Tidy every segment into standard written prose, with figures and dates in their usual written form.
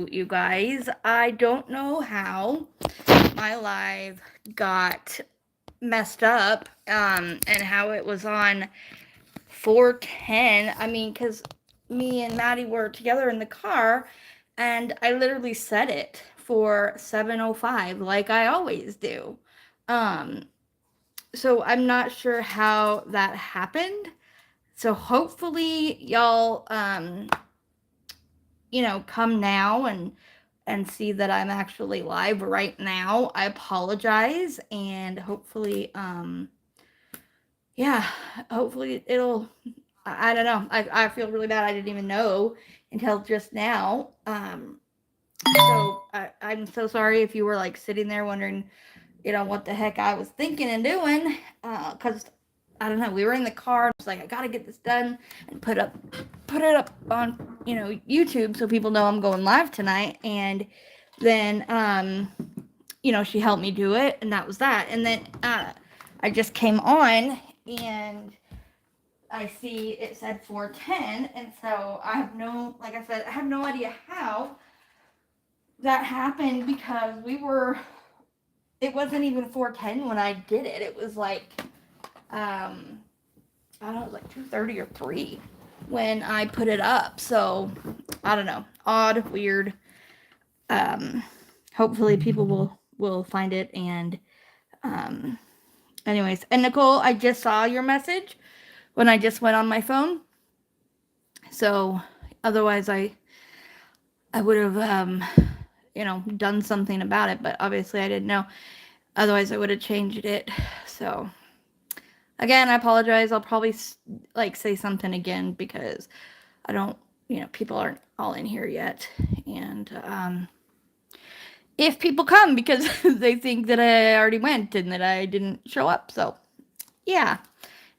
You guys, I don't know how my live got messed up and how it was on 410. I mean, because me and Maddie were together in the car and I literally set it for 7:05 like I always do. Um, so I'm not sure how that happened. So hopefully y'all come now and see that I'm actually live right now. I apologize and yeah, hopefully it'll I don't know. I feel really bad. I didn't even know until just now. I'm so sorry if you were like sitting there wondering, what the heck I was thinking and doing. Cause I don't know. We were in the car. I was like, I gotta get this done and put it up on YouTube so people know I'm going live tonight. And then she helped me do it, and that was that. And then I just came on and I see it said 410, and so I have no, like I said, I have no idea how that happened because it wasn't even 410 when I did it. It was like, I don't know, it was like 2:30 or 3 when I put it up. So I don't know, odd, weird. Um, Hopefully people will find it and um, anyways. And Nicole, I just saw your message when I just went on my phone. So otherwise I would have done something about it, but obviously I didn't know. Otherwise I would have changed it. So again, I apologize. I'll probably like say something again because I don't, people aren't all in here yet. And if people come because they think that I already went and that I didn't show up. So, yeah.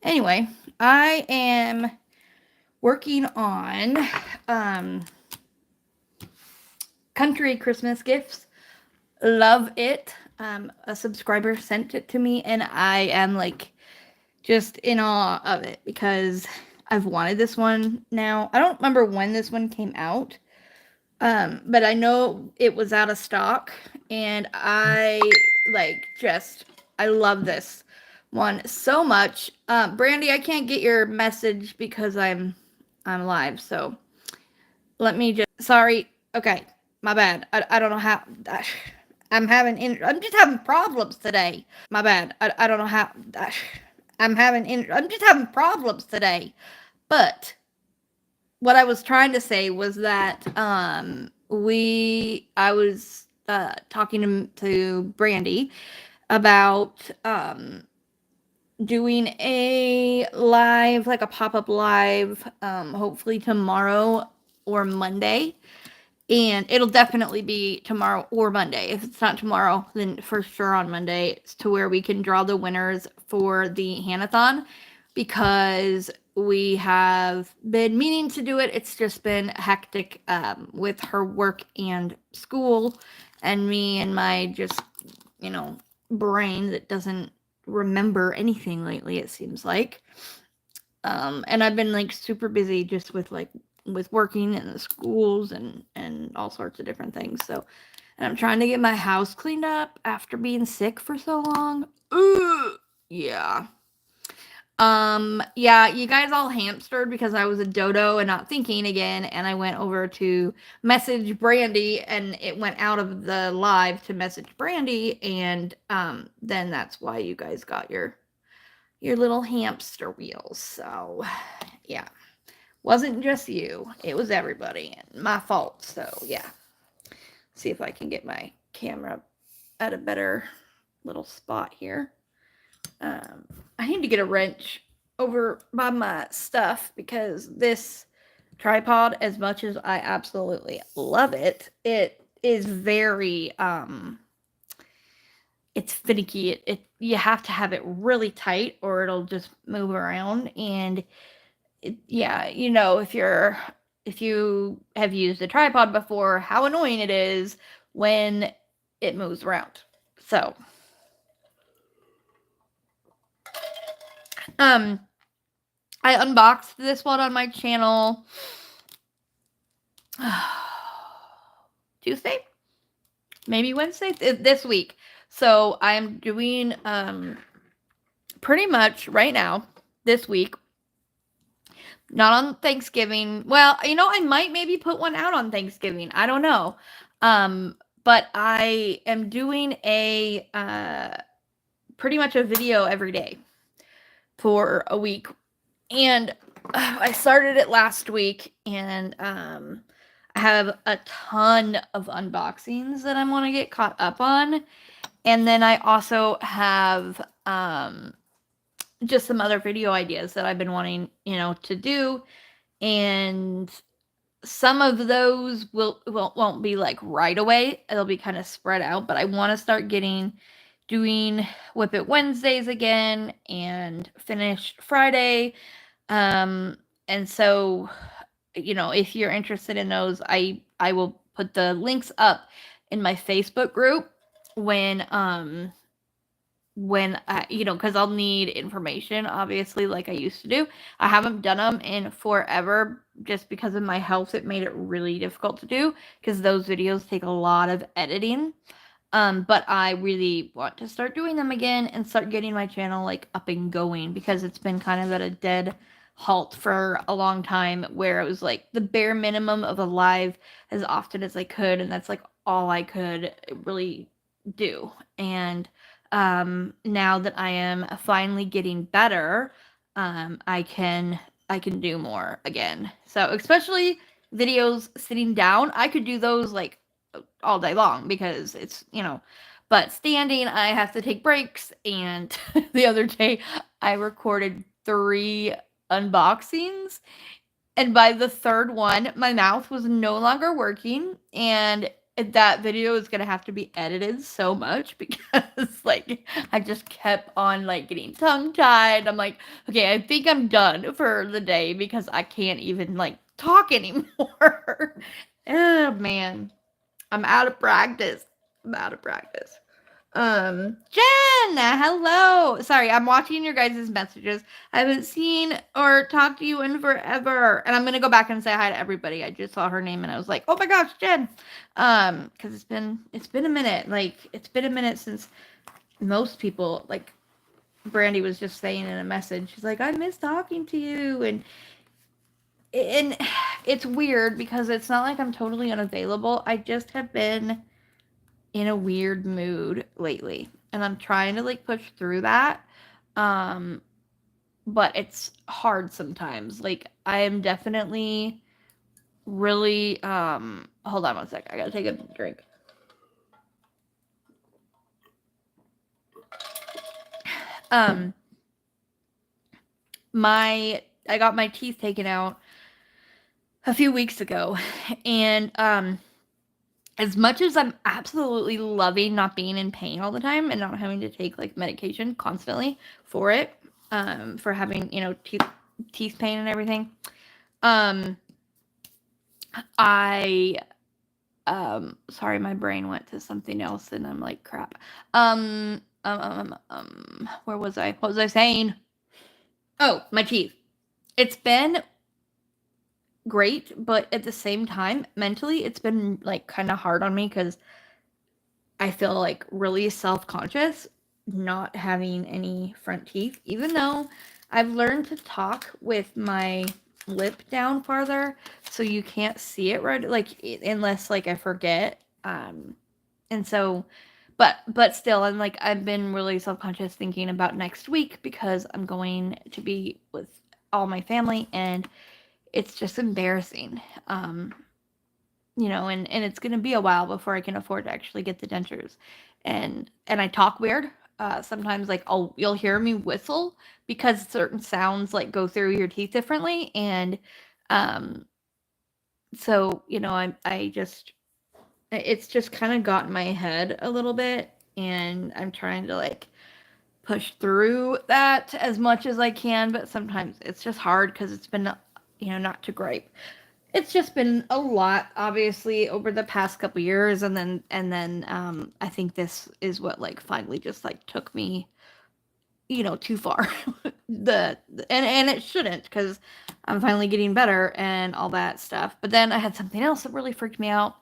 Anyway, I am working on um, country Christmas gifts. Love it. A subscriber sent it to me, and I am like just in awe of it because I've wanted this one now. I don't remember when this one came out, but I know it was out of stock, and I love this one so much. Brandy, I can't get your message because I'm live, so let me just. Sorry. Okay, my bad. I don't know how. I'm just having problems today. My bad. I don't know how. I'm just having problems today. But what I was trying to say was that I was talking to Brandy about doing a live, like a pop-up live, hopefully tomorrow or Monday. And it'll definitely be tomorrow or Monday. If it's not tomorrow, then for sure on Monday. It's to where we can draw the winners for the Hanathon because we have been meaning to do it. It's just been hectic with her work and school, and me and my just, brain that doesn't remember anything lately, it seems like. And I've been like super busy just with working in the schools and all sorts of different things. So, and I'm trying to get my house cleaned up after being sick for so long. Ugh, yeah. Yeah, you guys all hamstered because I was a dodo and not thinking again, and I went over to message Brandy, and it went out of the live to message Brandy, and then that's why you guys got your little hamster wheels. So, yeah. Wasn't just you. It was everybody and my fault. So, yeah. See if I can get my camera at a better little spot here. Um, I need to get a wrench over by my stuff because this tripod, as much as I absolutely love it, it is very it's finicky. It you have to have it really tight or it'll just move around. And yeah, if you have used a tripod before, how annoying it is when it moves around. So, um, I unboxed this one on my channel Tuesday, maybe Wednesday this week. So I'm doing pretty much right now this week. Not on Thanksgiving. Well, I might maybe put one out on Thanksgiving. I don't know. But I am doing a pretty much a video every day for a week. And I started it last week, and I have a ton of unboxings that I want to get caught up on. And then I also have just some other video ideas that I've been wanting, to do. And some of those won't be like right away. It'll be kind of spread out, but I want to start doing Whip It Wednesdays again and finish Friday. And so, if you're interested in those, I will put the links up in my Facebook group when I, because I'll need information, obviously, like I used to do. I haven't done them in forever just because of my health. It made it really difficult to do because those videos take a lot of editing. But I really want to start doing them again and start getting my channel like up and going, because it's been kind of at a dead halt for a long time, where it was like the bare minimum of a live as often as I could, and that's like all I could really do. And now that I am finally getting better, I can do more again. So especially videos sitting down, I could do those like all day long because it's, but standing, I have to take breaks. And the other day I recorded 3 unboxings, and by the third one, my mouth was no longer working, and that video is gonna have to be edited so much because like I just kept on like getting tongue tied. I'm like, okay, I think I'm done for the day because I can't even like talk anymore. Oh man, I'm out of practice. I'm out of practice. Jen, hello. Sorry, I'm watching your guys' messages. I haven't seen or talked to you in forever. And I'm gonna go back and say hi to everybody. I just saw her name and I was like, oh my gosh, Jen. Because it's been a minute. Like, it's been a minute since most people, like Brandy was just saying in a message, she's like, I miss talking to you. And it's weird because it's not like I'm totally unavailable. I just have been in a weird mood lately, and I'm trying to like push through that. But it's hard sometimes. Like, I am definitely really hold on one sec. I gotta take a drink. I got my teeth taken out a few weeks ago, and as much as I'm absolutely loving not being in pain all the time and not having to take like medication constantly for it, for having, teeth pain and everything, I sorry, my brain went to something else and I'm like, crap. Where was I? What was I saying? Oh, my teeth. It's been great, but at the same time, mentally, it's been like kind of hard on me because I feel like really self-conscious not having any front teeth, even though I've learned to talk with my lip down farther so you can't see it right, like unless like I forget. And so, but still, I've been really self-conscious thinking about next week because I'm going to be with all my family, and it's just embarrassing. And it's gonna be a while before I can afford to actually get the dentures. And I talk weird. Sometimes like you'll hear me whistle because certain sounds like go through your teeth differently. And so, I just it's just kind of got in my head a little bit, and I'm trying to like push through that as much as I can, but sometimes it's just hard because it's been, not to gripe. It's just been a lot, obviously, over the past couple years, and then I think this is what like finally just like took me, too far. And it shouldn't, because I'm finally getting better and all that stuff. But then I had something else that really freaked me out.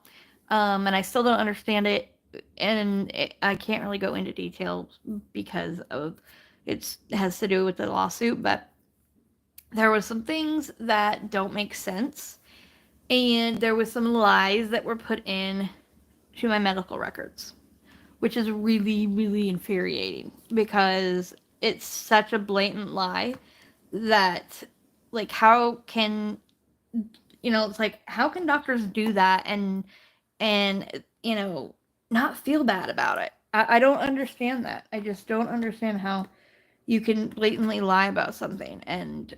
And I still don't understand it, and I can't really go into details because of it has to do with the lawsuit, but there was some things that don't make sense, and there was some lies that were put in to my medical records, which is really, really infuriating because it's such a blatant lie that, like, how can, it's like, how can doctors do that and not feel bad about it? I don't understand that. I just don't understand how you can blatantly lie about something, and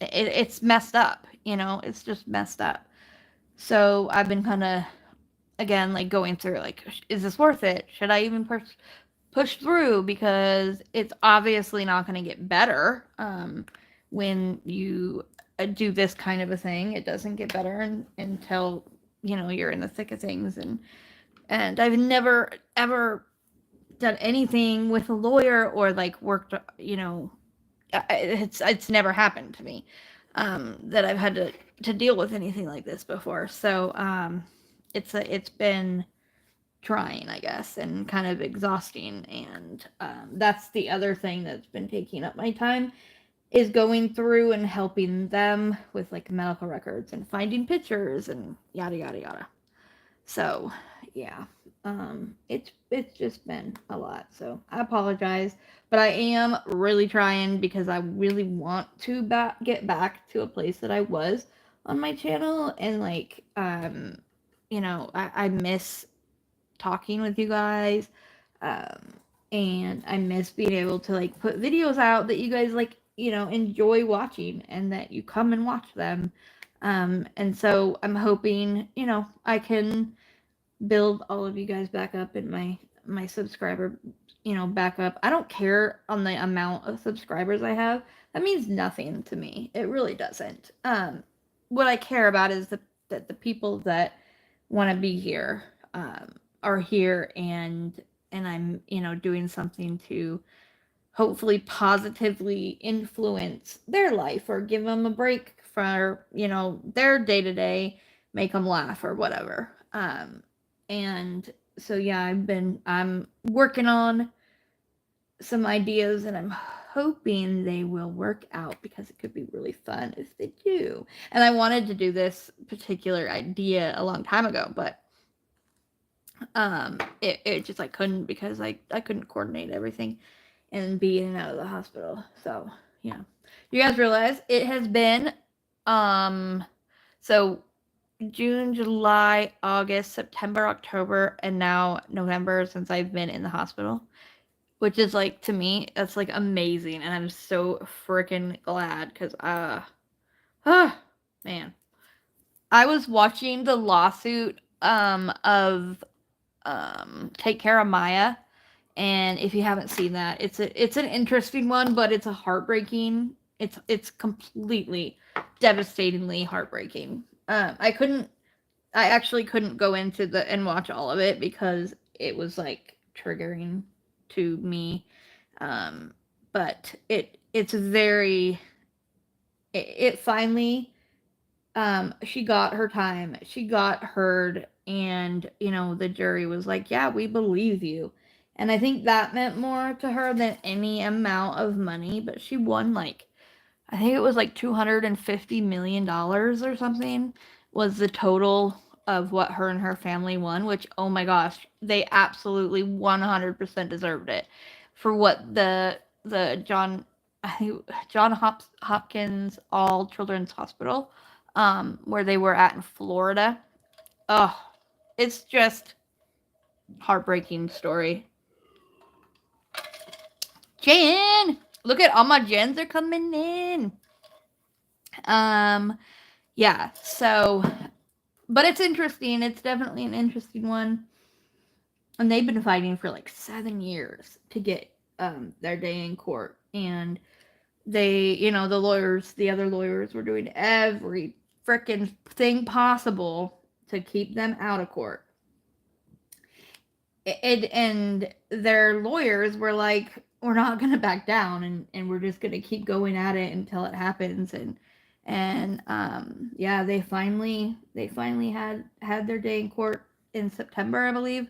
it's messed up. It's just messed up. So I've been kind of, again, like, going through, like, is this worth it? Should I even push through? Because it's obviously not going to get better when you do this kind of a thing. It doesn't get better until you're in the thick of things, and I've never ever done anything with a lawyer or, like, worked. It's never happened to me that I've had to deal with anything like this before. So it's been trying, I guess, and kind of exhausting. And that's the other thing that's been taking up my time, is going through and helping them with, like, medical records and finding pictures and yada yada yada. So yeah, it's just been a lot. So I apologize, but I am really trying because I really want to get back to a place that I was on my channel, and, like, I miss talking with you guys. Um, and I miss being able to, like, put videos out that you guys, like, enjoy watching and that you come and watch them. And so I'm hoping, I can build all of you guys back up and my subscriber, back up. I don't care on the amount of subscribers I have. That means nothing to me. It really doesn't. What I care about is that the people that want to be here are here, and I'm, doing something to hopefully positively influence their life or give them a break for, their day to day, make them laugh or whatever. And so yeah, I'm working on some ideas, and I'm hoping they will work out because it could be really fun if they do. And I wanted to do this particular idea a long time ago, but it just, I couldn't, because I couldn't coordinate everything and be in and out of the hospital. So yeah, you guys realize it has been so June, July, August, September, October, and now November since I've been in the hospital, which is, like, to me, that's, like, amazing, and I'm so freaking glad because man, I was watching the lawsuit of Take Care of Maya. And if you haven't seen that, it's an interesting one, but it's a heartbreaking. It's completely devastatingly heartbreaking. I actually couldn't go into the and watch all of it because it was, like, triggering to me. But it's very, it finally, she got her time, she got heard, and the jury was like, yeah, we believe you. And I think that meant more to her than any amount of money. But she won, like, I think it was like $250 million or something was the total of what her and her family won, which, oh my gosh, they absolutely 100% deserved it for what the I think John Hopkins All Children's Hospital, where they were at in Florida. Oh, it's just heartbreaking story. Jen, look at all my Jens are coming in. Yeah, so, but it's interesting. It's definitely an interesting one. And they've been fighting for, like, 7 years to get their day in court. And they, the other lawyers were doing every freaking thing possible to keep them out of court. And their lawyers were like, we're not going to back down, and we're just going to keep going at it until it happens. And yeah, they finally had their day in court in September, I believe.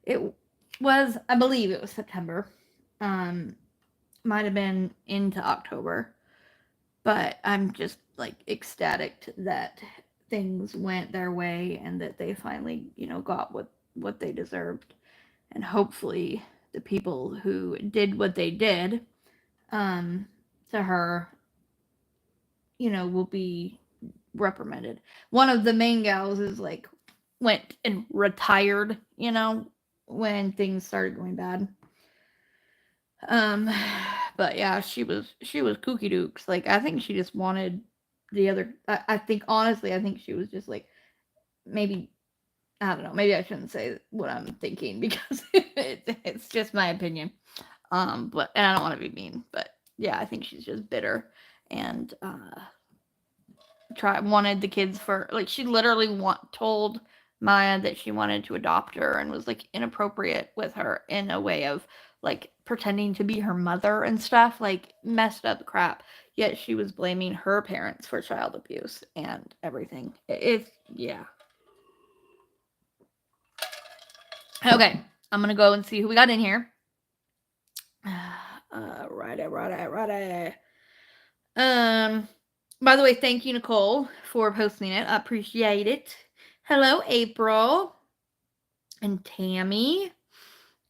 It I believe it was September. Um, might have been into October, but I'm just like ecstatic that things went their way and that they finally, got what they deserved. And hopefully the people who did what they did um to her, will be reprimanded. One of the main gals is like went and retired, when things started going bad. Um, but yeah, she was kooky dukes. Like I think she just wanted the other. I think honestly, I think she was just like maybe I don't know. Maybe I shouldn't say what I'm thinking because it's just my opinion. But and I don't want to be mean, but yeah, I think she's just bitter and wanted the kids for like she literally told Maya that she wanted to adopt her and was like inappropriate with her in a way of like pretending to be her mother and stuff, like messed up crap. Yet she was blaming her parents for child abuse and everything. It's yeah. Okay, I'm gonna go and see who we got in here. Righty. Um, by the way, thank you, Nicole, for posting it. I appreciate it. Hello, April and Tammy.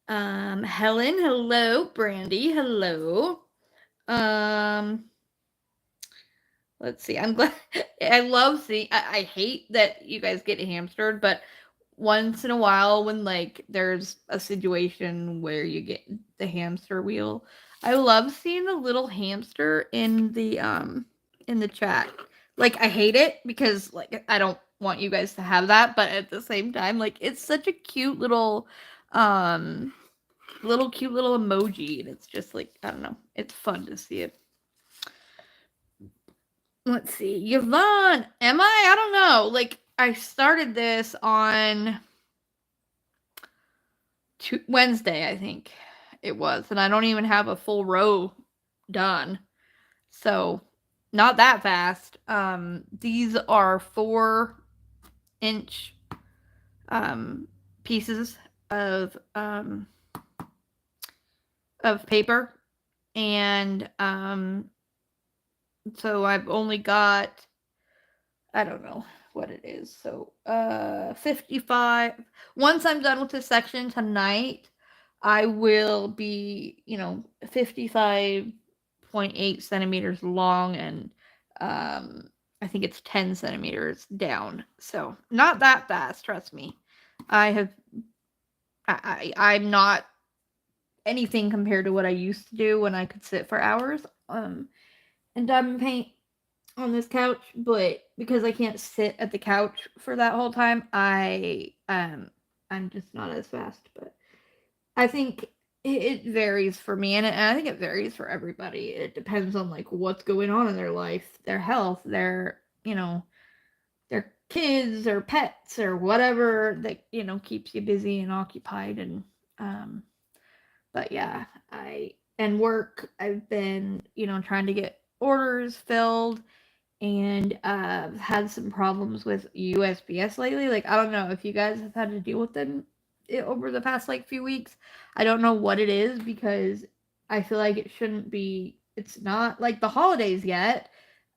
Helen, hello. Brandy, hello. Um, let's see. I'm glad. I love seeing. I hate that you guys get hamstered, but once in a while, when like there's a situation where you get the hamster wheel, I love seeing the little hamster in the chat. Like I hate it because like I don't want you guys to have that, but at the same time, like it's such a um cute little emoji, and it's just like I don't know, it's fun to see it. Let's see, Yvonne, am I don't know, like I started this on Wednesday, I think it was, and I don't even have a full row done, so not that fast. These are 4-inch um pieces of paper, and so I've only got, I don't know what it is. So 55. Once I'm done with this section tonight, I will be, 55.8 centimeters long, and I think it's 10 centimeters down. So not that fast, trust me. I have I'm not anything compared to what I used to do when I could sit for hours and diamond paint on this couch, but because I can't sit at the couch for that whole time, I'm just not as fast. But I think it varies for me, and I think it varies for everybody. It depends on like what's going on in their life, their health, their kids or pets or whatever that keeps you busy and occupied. And um but yeah, I and work, I've been trying to get orders filled, and had some problems with USPS lately. Like I don't know if you guys have had to deal with them over the past like few weeks. I don't know what it is because I feel like it shouldn't be. It's not like the holidays yet.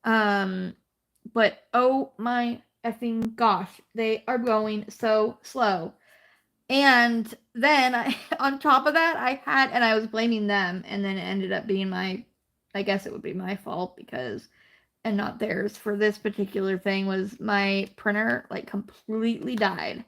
Um, but oh my effing gosh, they are going so slow. And then on top of that, and I was blaming them, and then it ended up being I guess it would be my fault because, and not theirs for this particular thing, was my printer like completely died.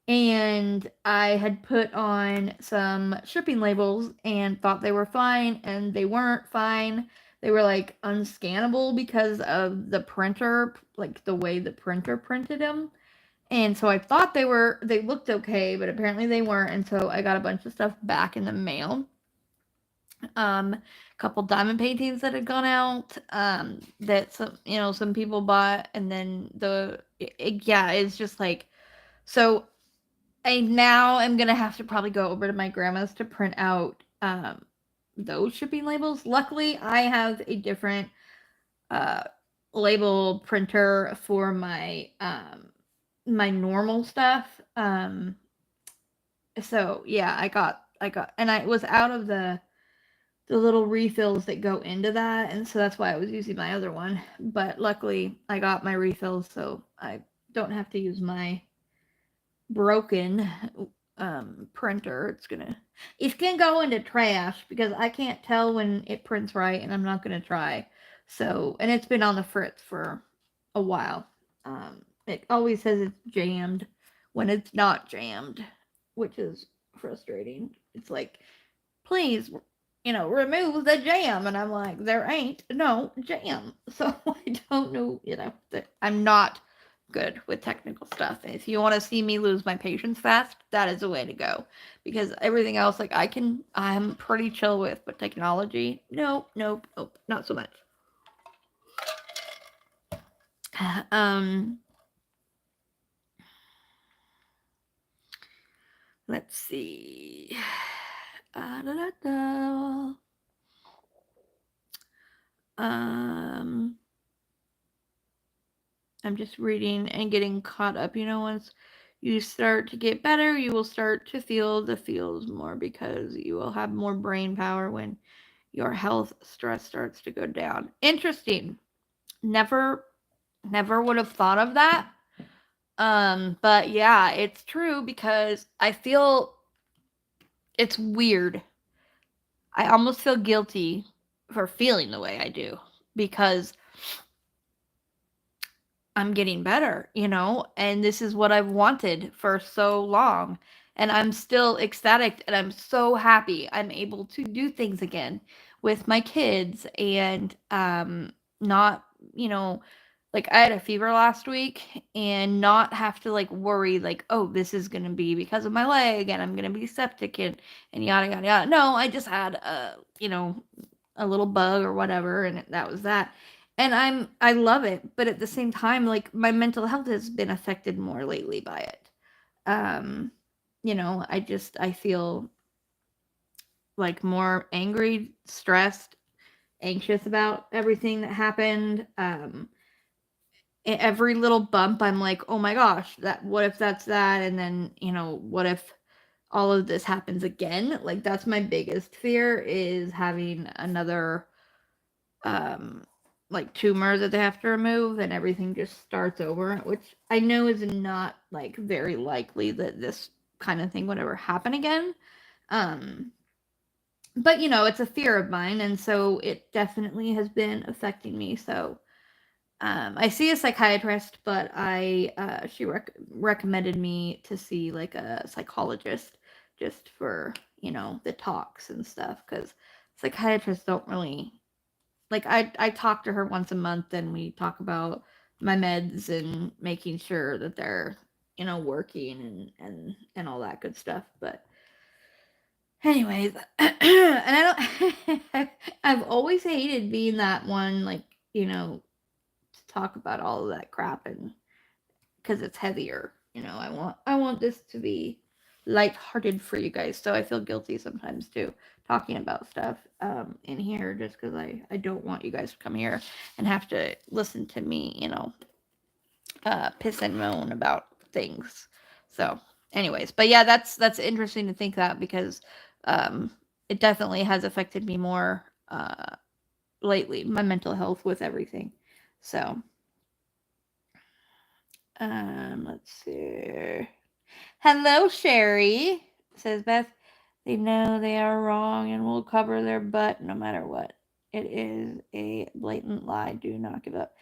And I had put on some shipping labels and thought they were fine, and they weren't fine. They were like unscannable because of the printer, like the way the printer printed them. And so I thought they looked okay, but apparently they weren't. And so I got a bunch of stuff back in the mail. A couple diamond paintings that had gone out, that some people bought, and then yeah, it's just like, so I now am gonna have to probably go over to my grandma's to print out those shipping labels. Luckily, I have a different uh label printer for my my normal stuff. So yeah, I got and I was out of the little refills that go into that, and so that's why I was using my other one. But luckily, I got my refills, so I don't have to use my broken printer. It's gonna go into trash because I can't tell when it prints right, and I'm not gonna try. So, and it's been on the fritz for a while. It always says it's jammed when it's not jammed, which is frustrating. It's like, please, remove the jam. And I'm like, there ain't no jam. So I don't know, that I'm not good with technical stuff. If you want to see me lose my patience fast, that is the way to go. Because everything else, like, I'm pretty chill with, but technology, nope, nope, nope, not so much. Um, let's see. Da, da, da. Um, I'm just reading and getting caught up. Once you start to get better, you will start to feel the feels more because you will have more brain power when your health stress starts to go down. Interesting. Never never would have thought of that. But yeah, it's true because I feel it's weird. I almost feel guilty for feeling the way I do because I'm getting better, and this is what I've wanted for so long. And I'm still ecstatic and I'm so happy I'm able to do things again with my kids and not, like I had a fever last week and not have to like worry like, oh, this is going to be because of my leg and I'm going to be septic and yada yada yada. No, I just had a little bug or whatever and that was that, and I love it, but at the same time, like my mental health has been affected more lately by it. Um, I feel like more angry, stressed, anxious about everything that happened. Every little bump, I'm like, oh my gosh, that what if that's that, and then what if all of this happens again? Like that's my biggest fear is having another um like tumor that they have to remove and everything just starts over, which I know is not like very likely that this kind of thing would ever happen again. Um but it's a fear of mine, and so it definitely has been affecting me. So I see a psychiatrist, but she recommended me to see like a psychologist just for the talks and stuff because psychiatrists don't really like I talk to her once a month and we talk about my meds and making sure that they're working and all that good stuff. But anyways, and I don't I've always hated being that one, like, to talk about all of that crap, and because it's heavier. I want this to be lighthearted for you guys. So I feel guilty sometimes too talking about stuff in here just because I don't want you guys to come here and have to listen to me, piss and moan about things. So, anyways, but yeah, that's interesting to think that because um, it definitely has affected me more lately, my mental health with everything. So, let's see. Hello, Sherry, says Beth. They know they are wrong and will cover their butt no matter what. It is a blatant lie. Do not give up.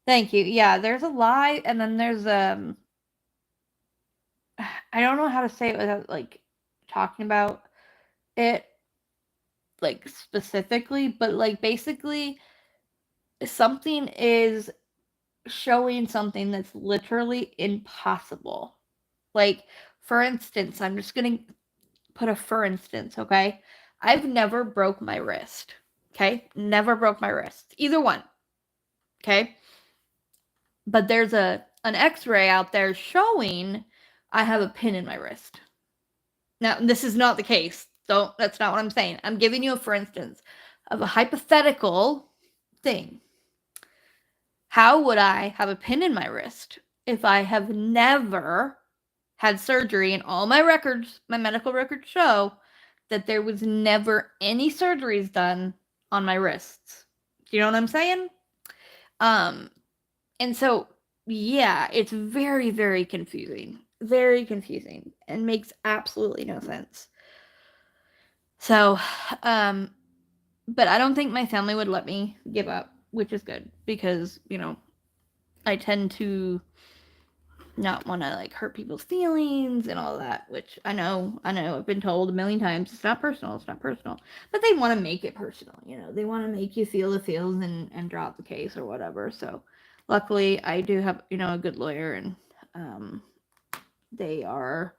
Thank you. Yeah, there's a lie, and then there's I don't know how to say it without like talking about it like specifically, but like basically something is showing something that's literally impossible. Like for instance, I'm just going to put a for instance, okay? I've never broke my wrist. Okay? Never broke my wrist. Either one. Okay? But there's an x-ray out there showing I have a pin in my wrist. Now, this is not the case. That's not what I'm saying. I'm giving you a for instance of a hypothetical thing. How would I have a pin in my wrist if I have never had surgery and all my records, my medical records show that there was never any surgeries done on my wrists? Do you know what I'm saying? Um, and so, yeah, it's very, very confusing. Very confusing and makes absolutely no sense. So, um, but I don't think my family would let me give up, which is good because, I tend to not want to like hurt people's feelings and all that, which I know, I've been told a million times it's not personal, but they want to make it personal, they want to make you feel the feels and drop the case or whatever. So, luckily, I do have a good lawyer, and um, they are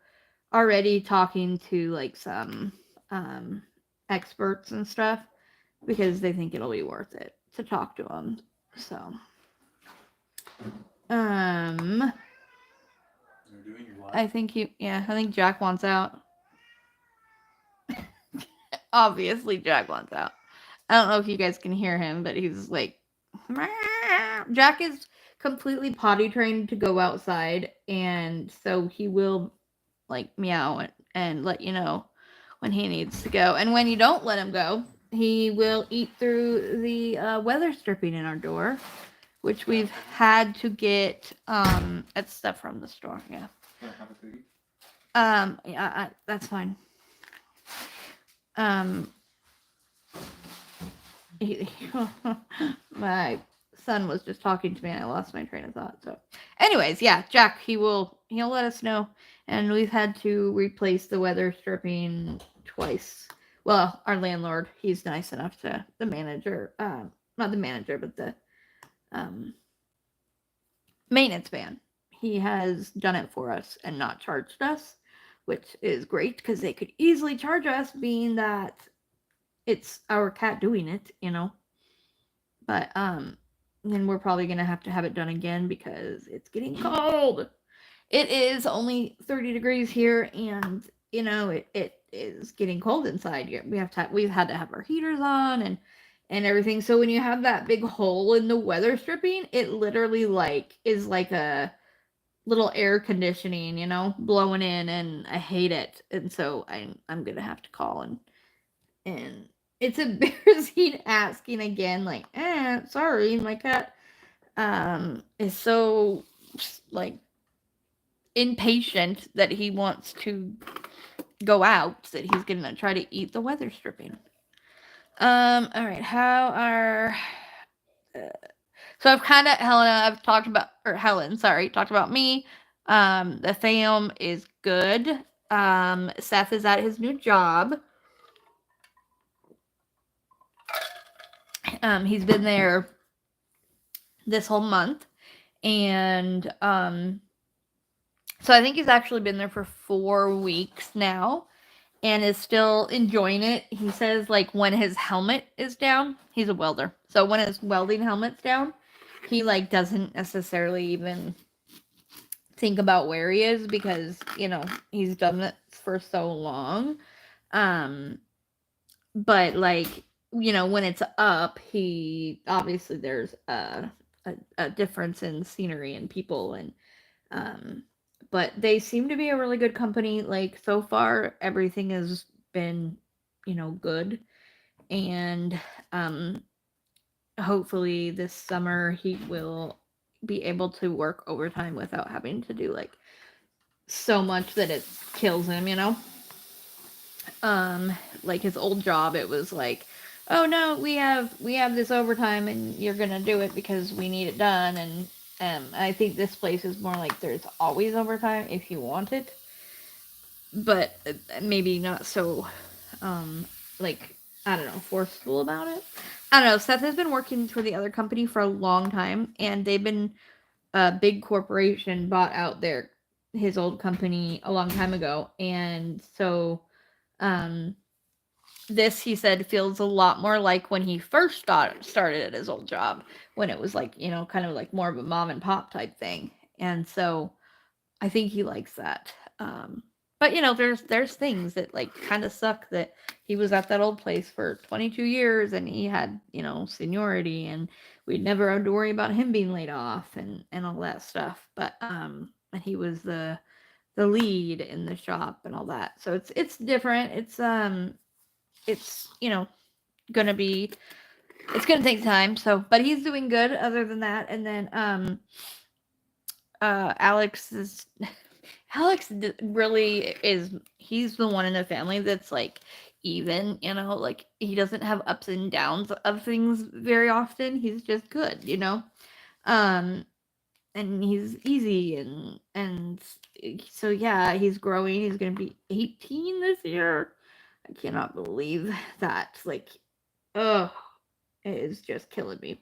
already talking to like some um, experts and stuff because they think it'll be worth it to talk to them. So, um, I think Jack wants out. Obviously, Jack wants out. I don't know if you guys can hear him, but he's like, Jack is completely potty trained to go outside, and so he will like meow and let you know when he needs to go. And when you don't let him go, he will eat through the weather stripping in our door, which we've had to get it's stuff from the store. Yeah. Yeah, that's fine. Um, my son was just talking to me and I lost my train of thought. So, anyways, yeah, Jack, he'll let us know, and we've had to replace the weather stripping twice. Well, our landlord, he's nice enough to the manager, not the manager, but the um, maintenance man. He has done it for us and not charged us, which is great because they could easily charge us, being that it's our cat doing it. But then we're probably gonna have to have it done again because it's getting cold. It is only 30 degrees here, and it is getting cold inside. We've had to have our heaters on and everything. So when you have that big hole in the weather stripping, it literally is like a little air conditioning, blowing in, and I hate it. And so I'm gonna have to call and it's embarrassing asking again, like, sorry, my cat is so like impatient that he wants to go out, that he's gonna try to eat the weather stripping. All right, how are so I've talked about, or Helen, sorry, talked about me. The fam is good. Seth is at his new job. He's been there this whole month, and so I think he's actually been there for 4 weeks now and is still enjoying it. He says like when his helmet is down, he's a welder. So when his welding helmet's down, he like doesn't necessarily even think about where he is because, he's done it for so long. But like, when it's up, he obviously there's a difference in scenery and people, and but they seem to be a really good company. Like so far, everything has been, good, and hopefully this summer he will be able to work overtime without having to do like so much that it kills him. Like his old job, it was like, oh no, we have this overtime and you're gonna do it because we need it done. And I think this place is more like there's always overtime if you want it, but maybe not so like, I don't know, forceful about it. I don't know. Seth has been working for the other company for a long time, and they've been a big corporation bought out his old company a long time ago, and so um this, he said, feels a lot more like when he first started at his old job, when it was like, kind of like more of a mom and pop type thing. And so I think he likes that. But there's things that like kind of suck that he was at that old place for 22 years and he had seniority, and we'd never had to worry about him being laid off and all that stuff. But and he was the lead in the shop and all that. So it's different. It's gonna be it's gonna take time. So, but he's doing good other than that. And then Alex is Alex really is. He's the one in the family that's like even, like he doesn't have ups and downs of things very often. He's just good. Um, and he's easy and so yeah, he's growing. He's gonna be 18 this year. I cannot believe that. Like, oh, it is just killing me.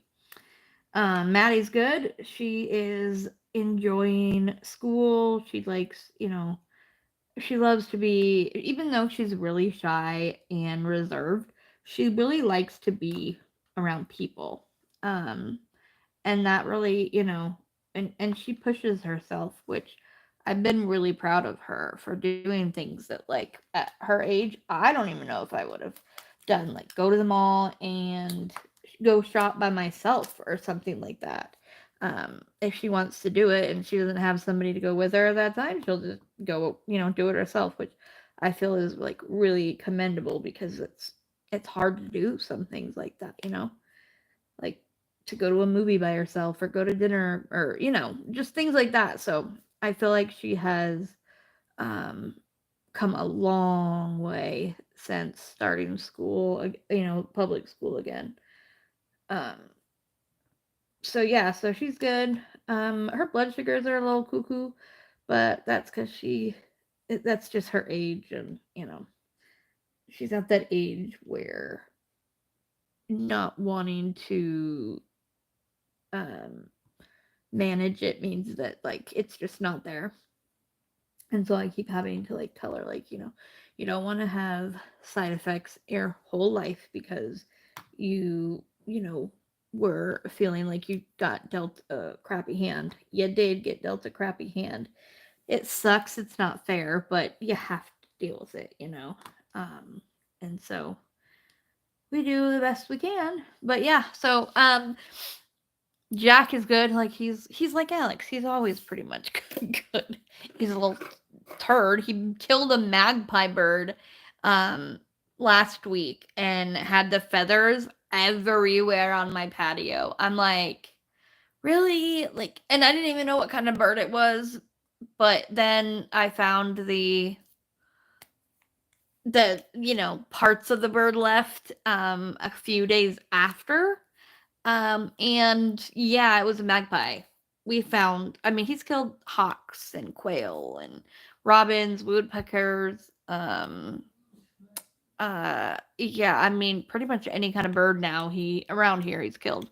Maddie's good. She is enjoying school. She likes, she loves to be, even though she's really shy and reserved, she really likes to be around people. Um, and that really, and she pushes herself, which I've been really proud of her for doing things that like at her age I don't even know if I would have done, like go to the mall and go shop by myself or something like that. If she wants to do it and she doesn't have somebody to go with her at that time, she'll just go, do it herself, which I feel is like really commendable because it's hard to do some things like that. Like to go to a movie by herself or go to dinner or just things like that. So I feel like she has um, come a long way since starting school, public school again. Um, so yeah, so she's good. Her blood sugars are a little cuckoo, but that's because that's just her age, and she's at that age where not wanting to um manage it means that like it's just not there. And so I keep having to like tell her, like, you don't want to have side effects your whole life because you were feeling like you got dealt a crappy hand. You did get dealt a crappy hand. It sucks, it's not fair, but you have to deal with it. um and so we do the best we can. But yeah, so Jack is good. Like he's like Alex. He's always pretty much good. He's a little turd. He killed a magpie bird um last week and had the feathers everywhere on my patio. I'm like, really? Like, and I didn't even know what kind of bird it was, but then I found the parts of the bird left a few days after. And yeah, it was a magpie. We found, I mean, he's killed hawks and quail and robins, woodpeckers, yeah, I mean, pretty much any kind of bird now around here he's killed.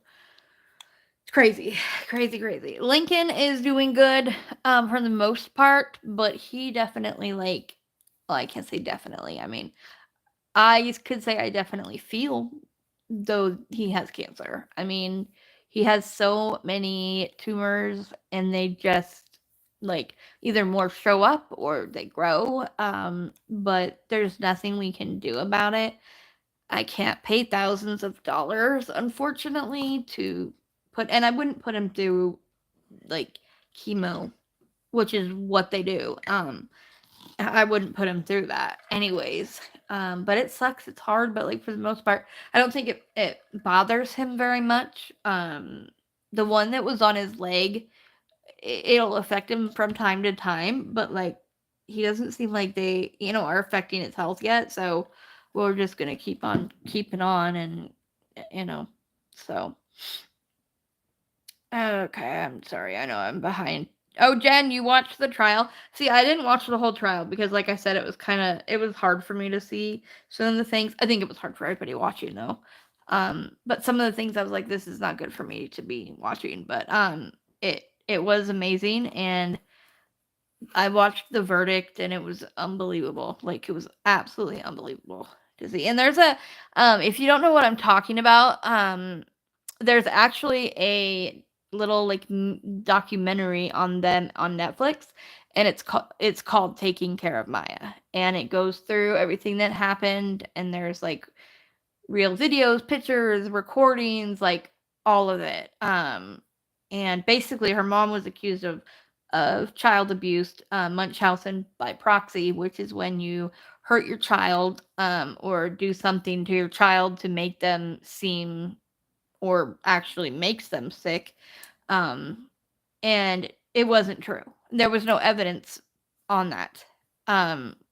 It's crazy, crazy, crazy. Lincoln is doing good, for the most part, but he definitely well, I can't say definitely. I mean, I could say I definitely feel though he has cancer. I mean, he has so many tumors and they just like either more show up or they grow. But there's nothing we can do about it. I can't pay thousands of dollars, unfortunately, to and I wouldn't put him through like chemo, which is what they do. I wouldn't put him through that anyways. But it sucks. It's hard, but like for the most part, I don't think it bothers him very much. The one that was on his leg, it'll affect him from time to time, but like he doesn't seem like they, are affecting his health yet. So we're just gonna keep on keeping on, and you know, so okay, I'm sorry. I know I'm behind. Oh, Jen, you watched the trial? See, I didn't watch the whole trial because, like I said, it was hard for me to see some of the things. I think it was hard for everybody watching though. But some of the things I was like, this is not good for me to be watching. But it was amazing, and I watched the verdict, and it was unbelievable. Like it was absolutely unbelievable to see. And there's if you don't know what I'm talking about, there's actually a little like documentary on them on Netflix, and it's called Taking Care of Maya, and it goes through everything that happened, and there's like real videos, pictures, recordings, like all of it. And basically, her mom was accused of child abuse, Munchausen by proxy, which is when you hurt your child, or do something to your child to make them seem, or actually makes them sick. And it wasn't true. There was no evidence on that.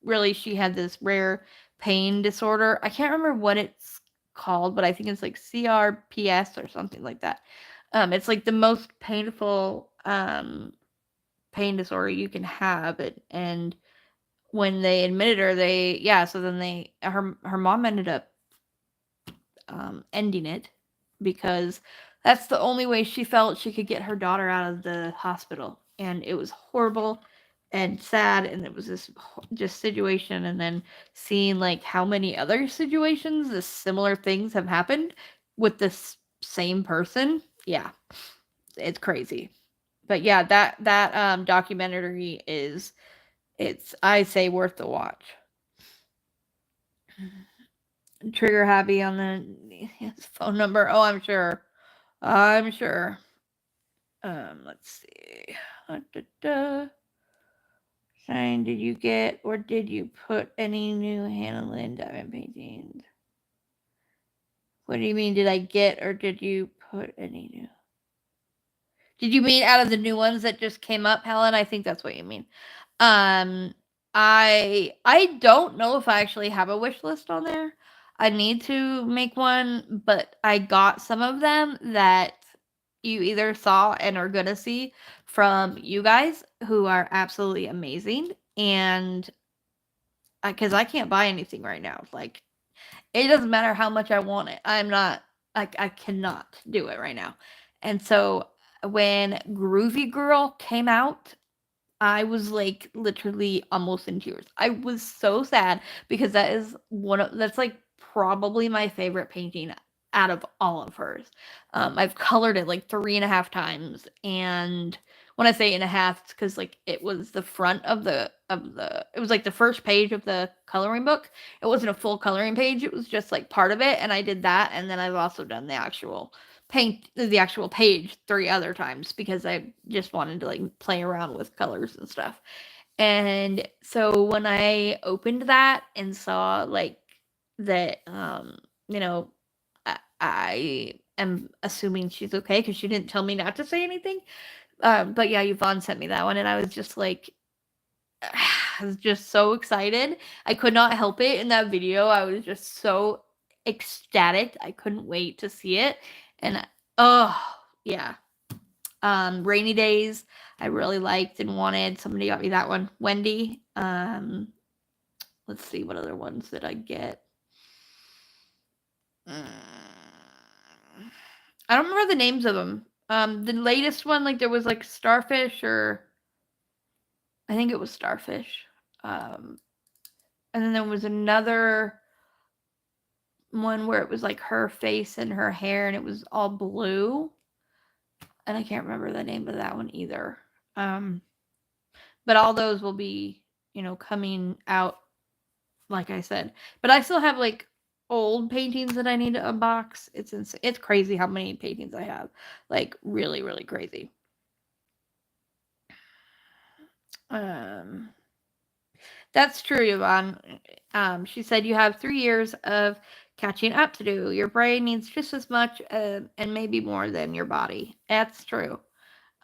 Really, she had this rare pain disorder. I can't remember what it's called, but I think it's like CRPS or something like that. It's like the most painful pain disorder you can have, and when they admitted her, so then her mom ended up ending it, because that's the only way she felt she could get her daughter out of the hospital. And it was horrible and sad, and it was this just situation. And then seeing like how many other situations, the similar things have happened with this same person. Yeah, it's crazy. But yeah, that documentary it's, I say, worth the watch. Trigger happy on his phone number. Oh, I'm sure. I'm sure. Let's see. Shine, did you get or did you put any new Hannah Lynn diamond paintings? What do you mean, did I get or did you put any new? Did you mean out of the new ones that just came up, Helen? I think that's what you mean. Um, I don't know if I actually have a wish list on there. I need to make one, but I got some of them that you either saw and are gonna see from you guys, who are absolutely amazing, and because I can't buy anything right now. Like, it doesn't matter how much I want it. I'm not, I cannot do it right now. And so when Groovy Girl came out, I was like literally almost in tears. I was so sad because that's like probably my favorite painting out of all of hers. I've colored it like 3.5 times, and when I say and a half, it's because like it was the front of the it was like the first page of the coloring book. It wasn't a full coloring page; it was just like part of it, and I did that, and then I've also done the actual page 3 other times because I just wanted to like play around with colors and stuff. And so when I opened that and saw like that, you know, I am assuming she's okay because she didn't tell me not to say anything. But yeah, Yvonne sent me that one, and I was just like, I was just so excited. I could not help it in that video. I was just so ecstatic. I couldn't wait to see it. And oh, yeah. Rainy Days, I really liked and wanted. Somebody got me that one. Wendy. Let's see what other ones did I get. I don't remember the names of them. The latest one, like there was like Starfish, or I think it was Starfish. And then there was another one where it was like her face and her hair, and it was all blue. And I can't remember the name of that one either. But all those will be, coming out, like I said. But I still have like old paintings that I need to unbox. It's crazy how many paintings I have. Like really, really crazy. That's true, Yvonne. She said you have 3 years of catching up to do. Your brain needs just as much, and maybe more than your body. That's true.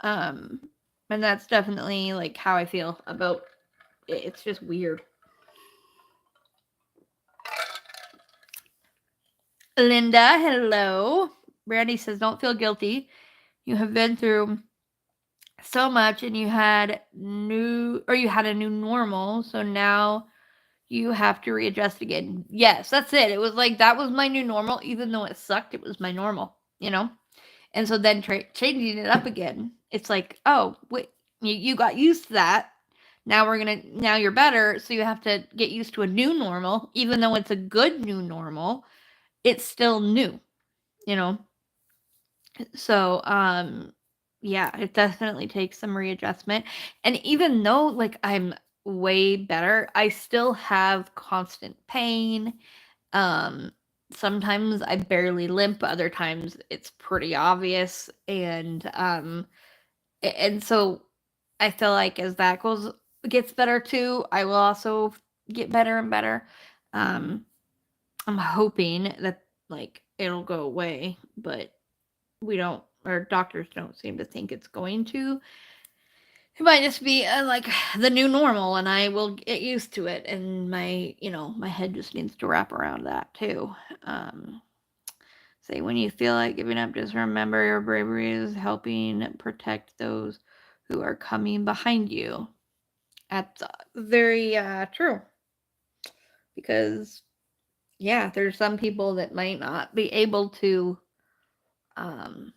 And that's definitely like how I feel about it. It's just weird. Linda, hello. Brandy says, don't feel guilty. You have been through so much, and you had a new normal, so now you have to readjust again. Yes, that's it. It was like that was my new normal, even though it sucked. It was my normal, And so then changing it up again, it's like, oh wait, you got used to that. Now you're better, so you have to get used to a new normal, even though it's a good new normal. It's still new, you know. So yeah, it definitely takes some readjustment. And even though like I'm way better, I still have constant pain. Um, Sometimes I barely limp, other times it's pretty obvious. And so I feel like as that gets better too, I will also get better and better. Um, I'm hoping that like it'll go away, but we don't, or doctors don't seem to think it's going to. It might just be like the new normal, and I will get used to it. And my head just needs to wrap around that too. Um, Say when you feel like giving up, just remember your bravery is helping protect those who are coming behind you. That's very true. Because yeah, there's some people that might not be able um,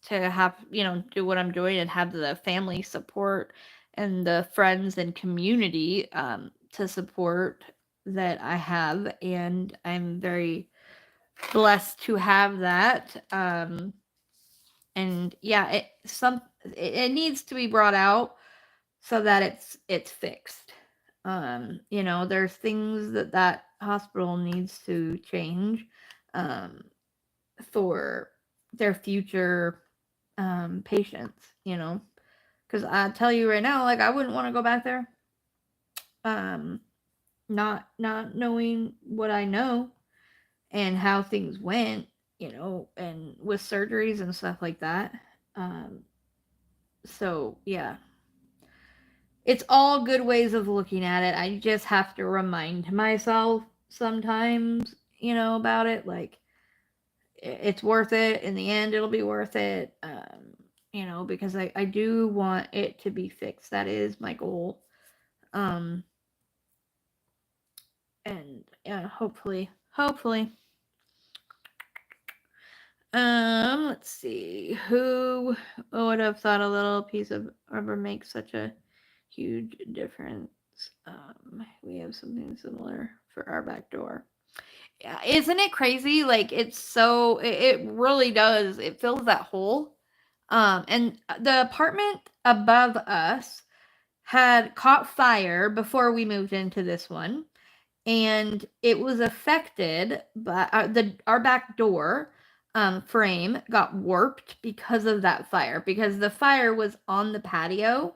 to have do what I'm doing and have the family support and the friends and community to support that I have, and I'm very blessed to have that. And yeah, it needs to be brought out so that it's fixed. There's things that hospital needs to change um, for their future patients. Because I tell you right now, like I wouldn't want to go back there. Um, not knowing what I know and how things went, and with surgeries and stuff like that. Um, so yeah, it's all good ways of looking at it. I just have to remind myself sometimes, about it. Like it's worth it. In the end, it'll be worth it. Because I do want it to be fixed. That is my goal. Um, and yeah, hopefully. Let's see. Who would have thought a little piece of rubber makes such a huge difference? We have something similar for our back door. Yeah, isn't it crazy? Like it really does. It fills that hole. And the apartment above us had caught fire before we moved into this one, and it was affected by our back door frame got warped because of that fire, because the fire was on the patio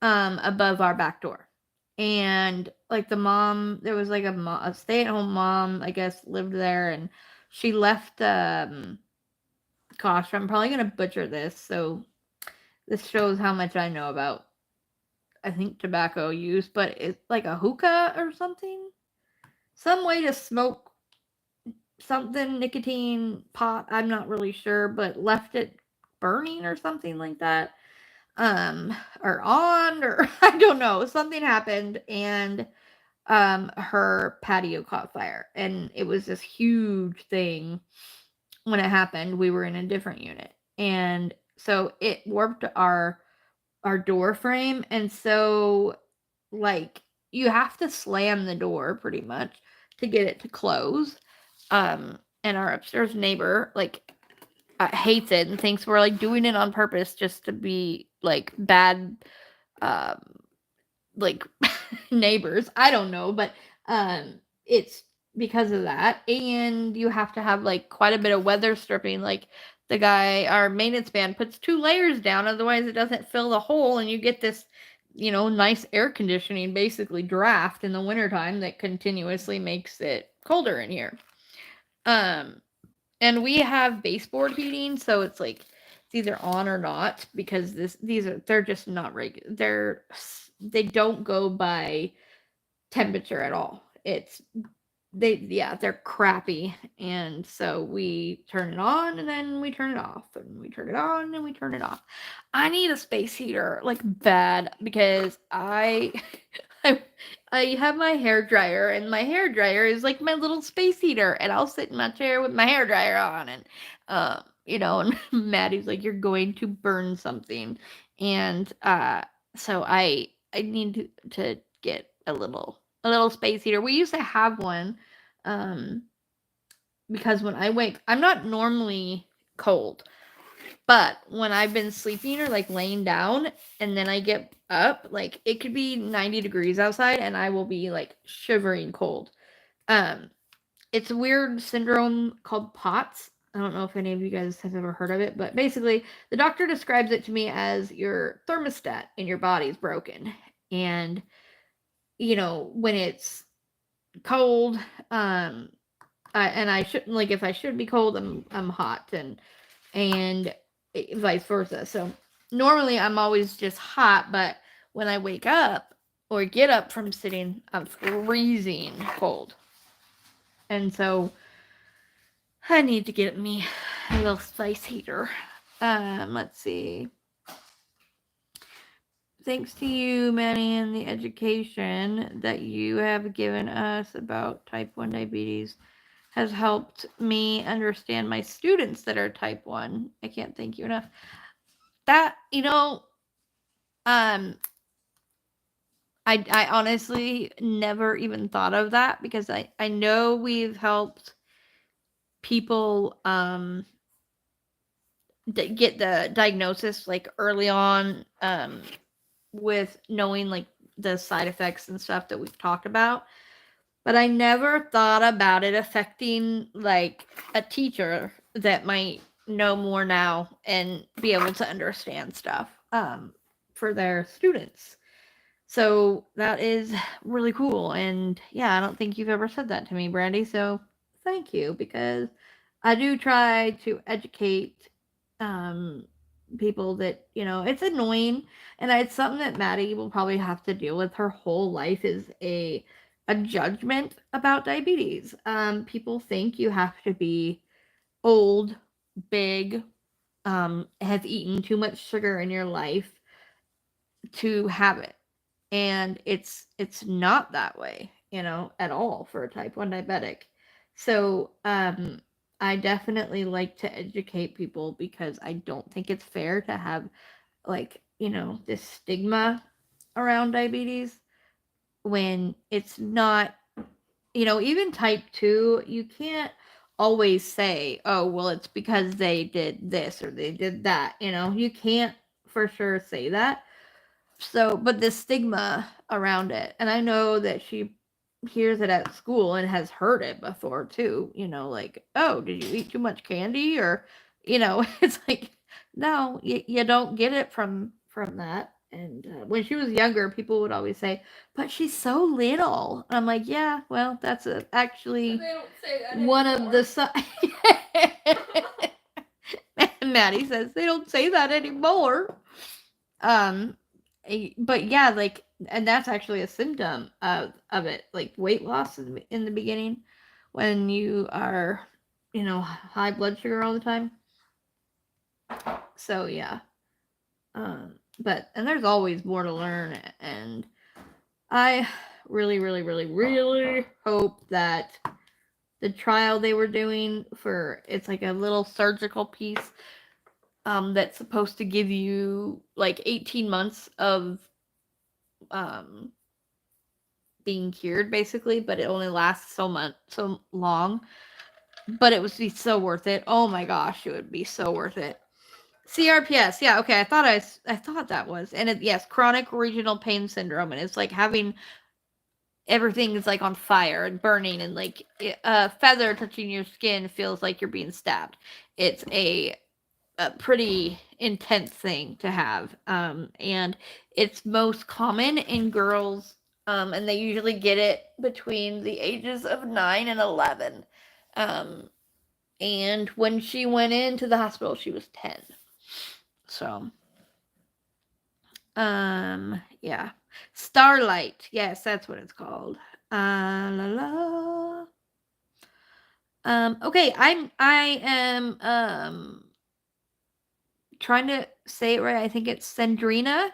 above our back door. And like there was like a stay-at-home mom, I guess, lived there, and she left gosh, I'm probably gonna butcher this, so this shows how much I know about, I think, tobacco use, but it's like a hookah or something, some way to smoke something, nicotine pot, I'm not really sure, but left it burning or something like that. Or on, or I don't know, something happened, and her patio caught fire, and it was this huge thing. When it happened, we were in a different unit, and so it warped our door frame, and so like you have to slam the door pretty much to get it to close. And our upstairs neighbor like hates it and thinks we're like doing it on purpose just to be like bad, um like neighbors. I don't know, but it's because of that. And you have to have like quite a bit of weather stripping. Like the guy, our maintenance man, puts 2 layers down, otherwise it doesn't fill the hole, and you get this nice air conditioning basically draft in the wintertime that continuously makes it colder in here. um and we have baseboard heating, so it's like it's either on or not, because they're just not regular. They don't go by temperature at all. They're crappy, and so we turn it on and then we turn it off, and we turn it on and we turn it off. I need a space heater like bad, because I, I have my hair dryer, and my hair dryer is like my little space heater, and I'll sit in my chair with my hair dryer on, and and Maddie's like, you're going to burn something. And so I need to get a little space heater. We used to have one, um, because when I wake, I'm not normally cold. But when I've been sleeping or like laying down and then I get up, like it could be 90 degrees outside and I will be like shivering cold. Um, it's a weird syndrome called POTS. I don't know if any of you guys have ever heard of it, but basically, the doctor describes it to me as your thermostat in your body's broken. And, when it's cold, and I shouldn't, like, if I should be cold, I'm hot, and vice versa. So, normally, I'm always just hot, but when I wake up or get up from sitting, I'm freezing cold. And so, I need to get me a little spice heater. Let's see. Thanks to you, Manny, and the education that you have given us about type 1 diabetes has helped me understand my students that are type 1. I can't thank you enough. That, I honestly never even thought of that because I know we've helped people get the diagnosis like early on, with knowing like the side effects and stuff that we've talked about, but I never thought about it affecting like a teacher that might know more now and be able to understand stuff for their students. So that is really cool. And yeah, I don't think you've ever said that to me, Brandy. So thank you, because I do try to educate um, people that, it's annoying. And it's something that Maddie will probably have to deal with her whole life is a judgment about diabetes. People think you have to be old, big, have eaten too much sugar in your life to have it, and it's not that way, at all for a type 1 diabetic. So I definitely like to educate people because I don't think it's fair to have like, this stigma around diabetes when it's not, even type 2, you can't always say, oh well, it's because they did this or they did that. You can't for sure say that. So, but the stigma around it, and I know that she hears it at school and has heard it before too, like, oh, did you eat too much candy? Or, it's like, no, you don't get it from that. And when she was younger, people would always say, but she's so little. And I'm like, yeah, well, that's actually one of the Maddie says they don't say that anymore. Um, but yeah, like, and that's actually a symptom of it, like weight loss in the beginning when you are, high blood sugar all the time. So yeah, but and there's always more to learn, and I really, really, really, really hope that the trial they were doing for it's like a little surgical piece that's supposed to give you like 18 months of um being cured basically, but it only lasts so long. But it would be so worth it. Oh my gosh, it would be so worth it. CRPS, yeah, okay. I thought that was, and yes, chronic regional pain syndrome, and it's like having everything is like on fire and burning, and like a feather touching your skin feels like you're being stabbed. It's a pretty intense thing to have. And it's most common in girls, and they usually get it between the ages of 9 and 11. Um, and when she went into the hospital, she was 10. So, yeah. Starlight. Yes, that's what it's called. La la. Okay, I am trying to say it right. I think it's Sandrina.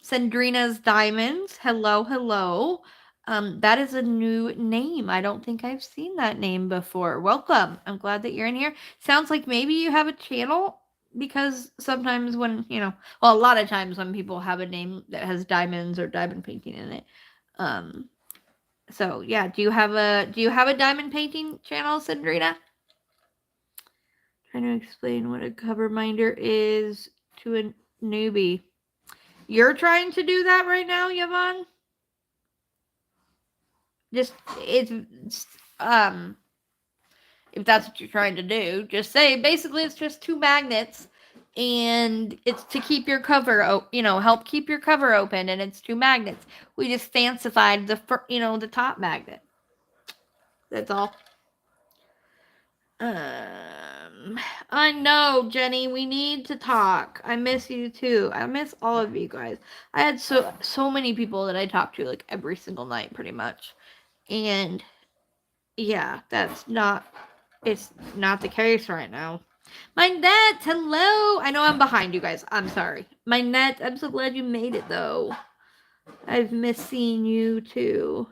Sandrina's Diamonds. Hello, hello. That is a new name. I don't think I've seen that name before. Welcome. I'm glad that you're in here. Sounds like maybe you have a channel, because sometimes when, well, a lot of times when people have a name that has diamonds or diamond painting in it. So yeah, do you have a diamond painting channel, Sandrina? Trying to explain what a cover minder is to a newbie. You're trying to do that right now, Yvonne? Just it's if that's what you're trying to do, just say basically it's just two magnets and it's to keep your cover, help keep your cover open, and it's two magnets. We just fancified the top magnet. That's all. I know, Jenny, we need to talk. I miss you too. I miss all of you guys. I had so many people that I talked to like every single night pretty much. And yeah, it's not the case right now. My net, hello. I know I'm behind you guys. I'm sorry. My net, I'm so glad you made it though. I've missed seeing you too.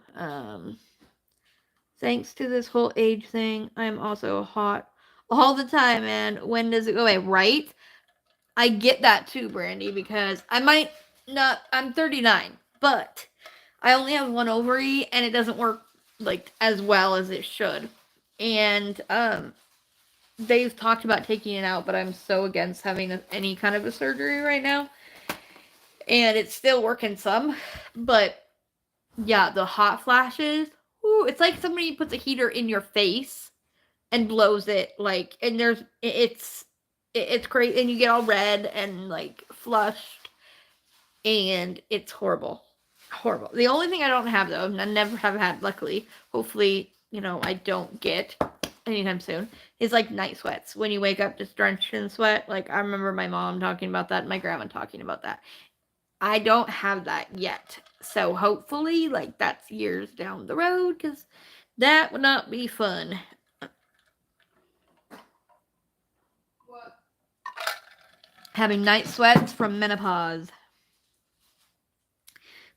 Thanks to this whole age thing, I'm also hot all the time, man. When does it go away? Right? I get that too, Brandy, because I might not, I'm 39, but I only have one ovary and it doesn't work like as well as it should. And they've talked about taking it out, but I'm so against having any kind of a surgery right now. And it's still working some, but yeah, the hot flashes, ooh, it's like somebody puts a heater in your face and blows it, like, and it's great, and you get all red and like flushed, and it's horrible. The only thing I don't have though, I never have had, luckily, hopefully, I don't get anytime soon, is like night sweats. When you wake up just drenched in sweat. Like, I remember my mom talking about that and my grandma talking about that. I don't have that yet. So hopefully, like, that's years down the road, because that would not be fun. What? Having night sweats from menopause.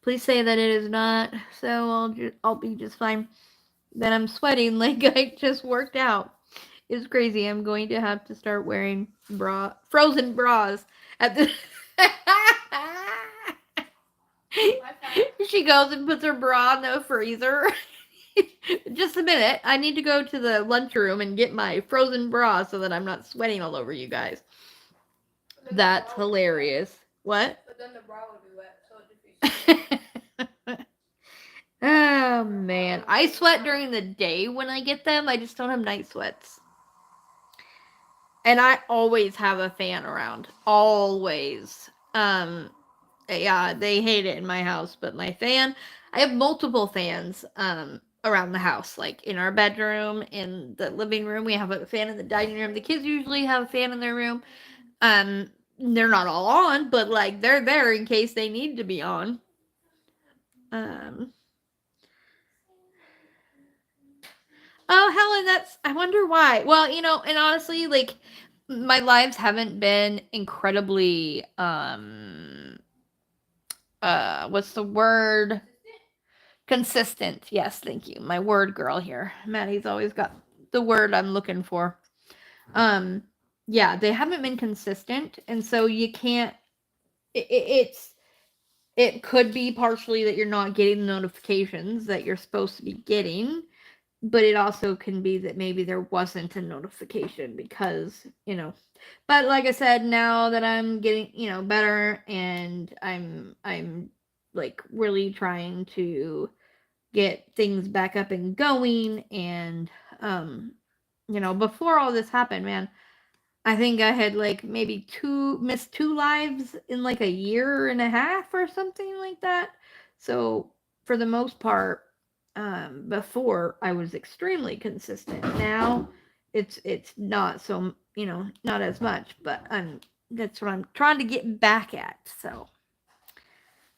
Please say that it is not, so I'll be just fine. Then I'm sweating like I just worked out. It's crazy. I'm going to have to start wearing frozen bras at the. She goes and puts her bra in the freezer. Just a minute. I need to go to the lunchroom and get my frozen bra so that I'm not sweating all over you guys. That's hilarious. What? But then the bra will be wet, so it'll just be. Oh man, I sweat during the day when I get them. I just don't have night sweats. And I always have a fan around. Always. Yeah, they hate it in my house, but my fan, I have multiple fans around the house, like in our bedroom, in the living room. We have a fan in the dining room. The kids usually have a fan in their room. They're not all on, but like they're there in case they need to be on. Oh, Helen, I wonder why. Well, and honestly, like, my lives haven't been incredibly, what's the word? Consistent. Yes, thank you. My word girl here. Maddie's always got the word I'm looking for. Yeah, they haven't been consistent, and so you can't, it could be partially that you're not getting the notifications that you're supposed to be getting, but it also can be that maybe there wasn't a notification because, but like I said, now that I'm getting, better, and I'm like really trying to get things back up and going, and before all this happened, man, I think I had like maybe missed two lives in like a year and a half or something like that. So for the most part, before I was extremely consistent. Now it's not so, not as much, but that's what I'm trying to get back at. So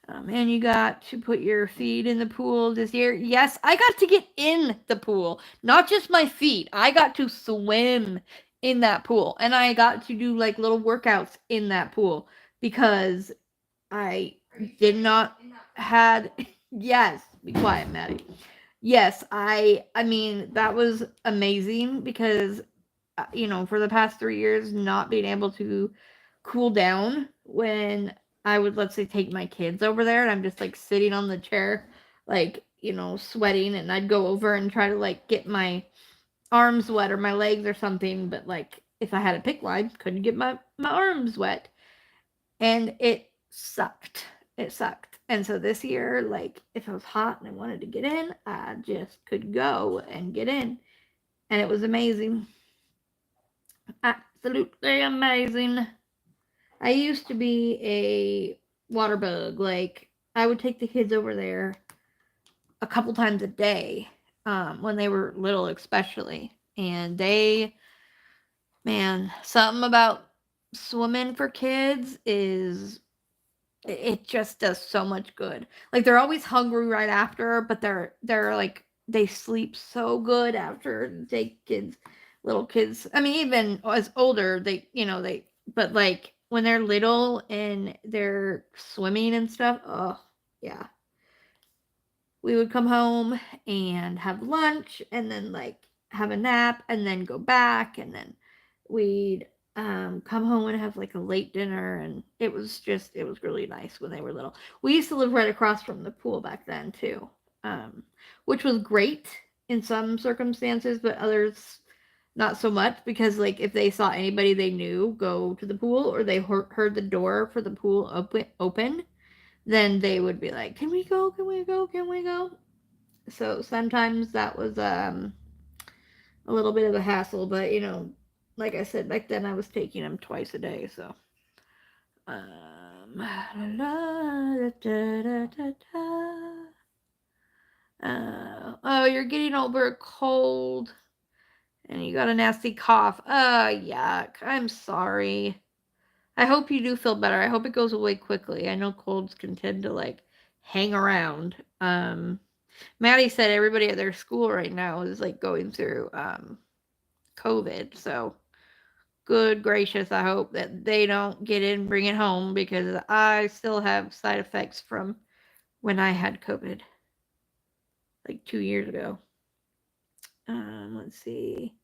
and you got to put your feet in the pool this year. Yes, I got to get in the pool, not just my feet. I got to swim in that pool, and I got to do like little workouts in that pool because I did not had. Yes, be quiet, Maddie. Yes, I mean that was amazing because for the past 3 years not being able to cool down when I would, let's say, take my kids over there, and I'm just like sitting on the chair, like, sweating, and I'd go over and try to like get my arms wet or my legs or something, but like if I had a PICC line, couldn't get my arms wet. And it sucked. It sucked. And so this year, like, if it was hot and I wanted to get in, I just could go and get in. And it was amazing. Absolutely amazing. I used to be a water bug. Like, I would take the kids over there a couple times a day when they were little, especially. And man, something about swimming for kids is, it just does so much good. Like, they're always hungry right after, but they're like, they sleep so good after. Take kids, little kids. I mean, even as older, but like when they're little and they're swimming and stuff, oh yeah. We would come home and have lunch and then like have a nap and then go back, and then we'd come home and have like a late dinner, and it was really nice when they were little. We used to live right across from the pool back then too, which was great in some circumstances, but others not so much, because like if they saw anybody they knew go to the pool, or they heard the door for the pool open, then they would be like, can we go, can we go, can we go? So sometimes that was a little bit of a hassle, but like I said, back then I was taking them twice a day, so oh, you're getting over a cold and you got a nasty cough. Yuck. I'm sorry. I hope you do feel better. I hope it goes away quickly. I know colds can tend to like hang around. Maddie said everybody at their school right now is like going through COVID. So good gracious, I hope that they don't get it and bring it home, because I still have side effects from when I had COVID like 2 years ago. Let's see.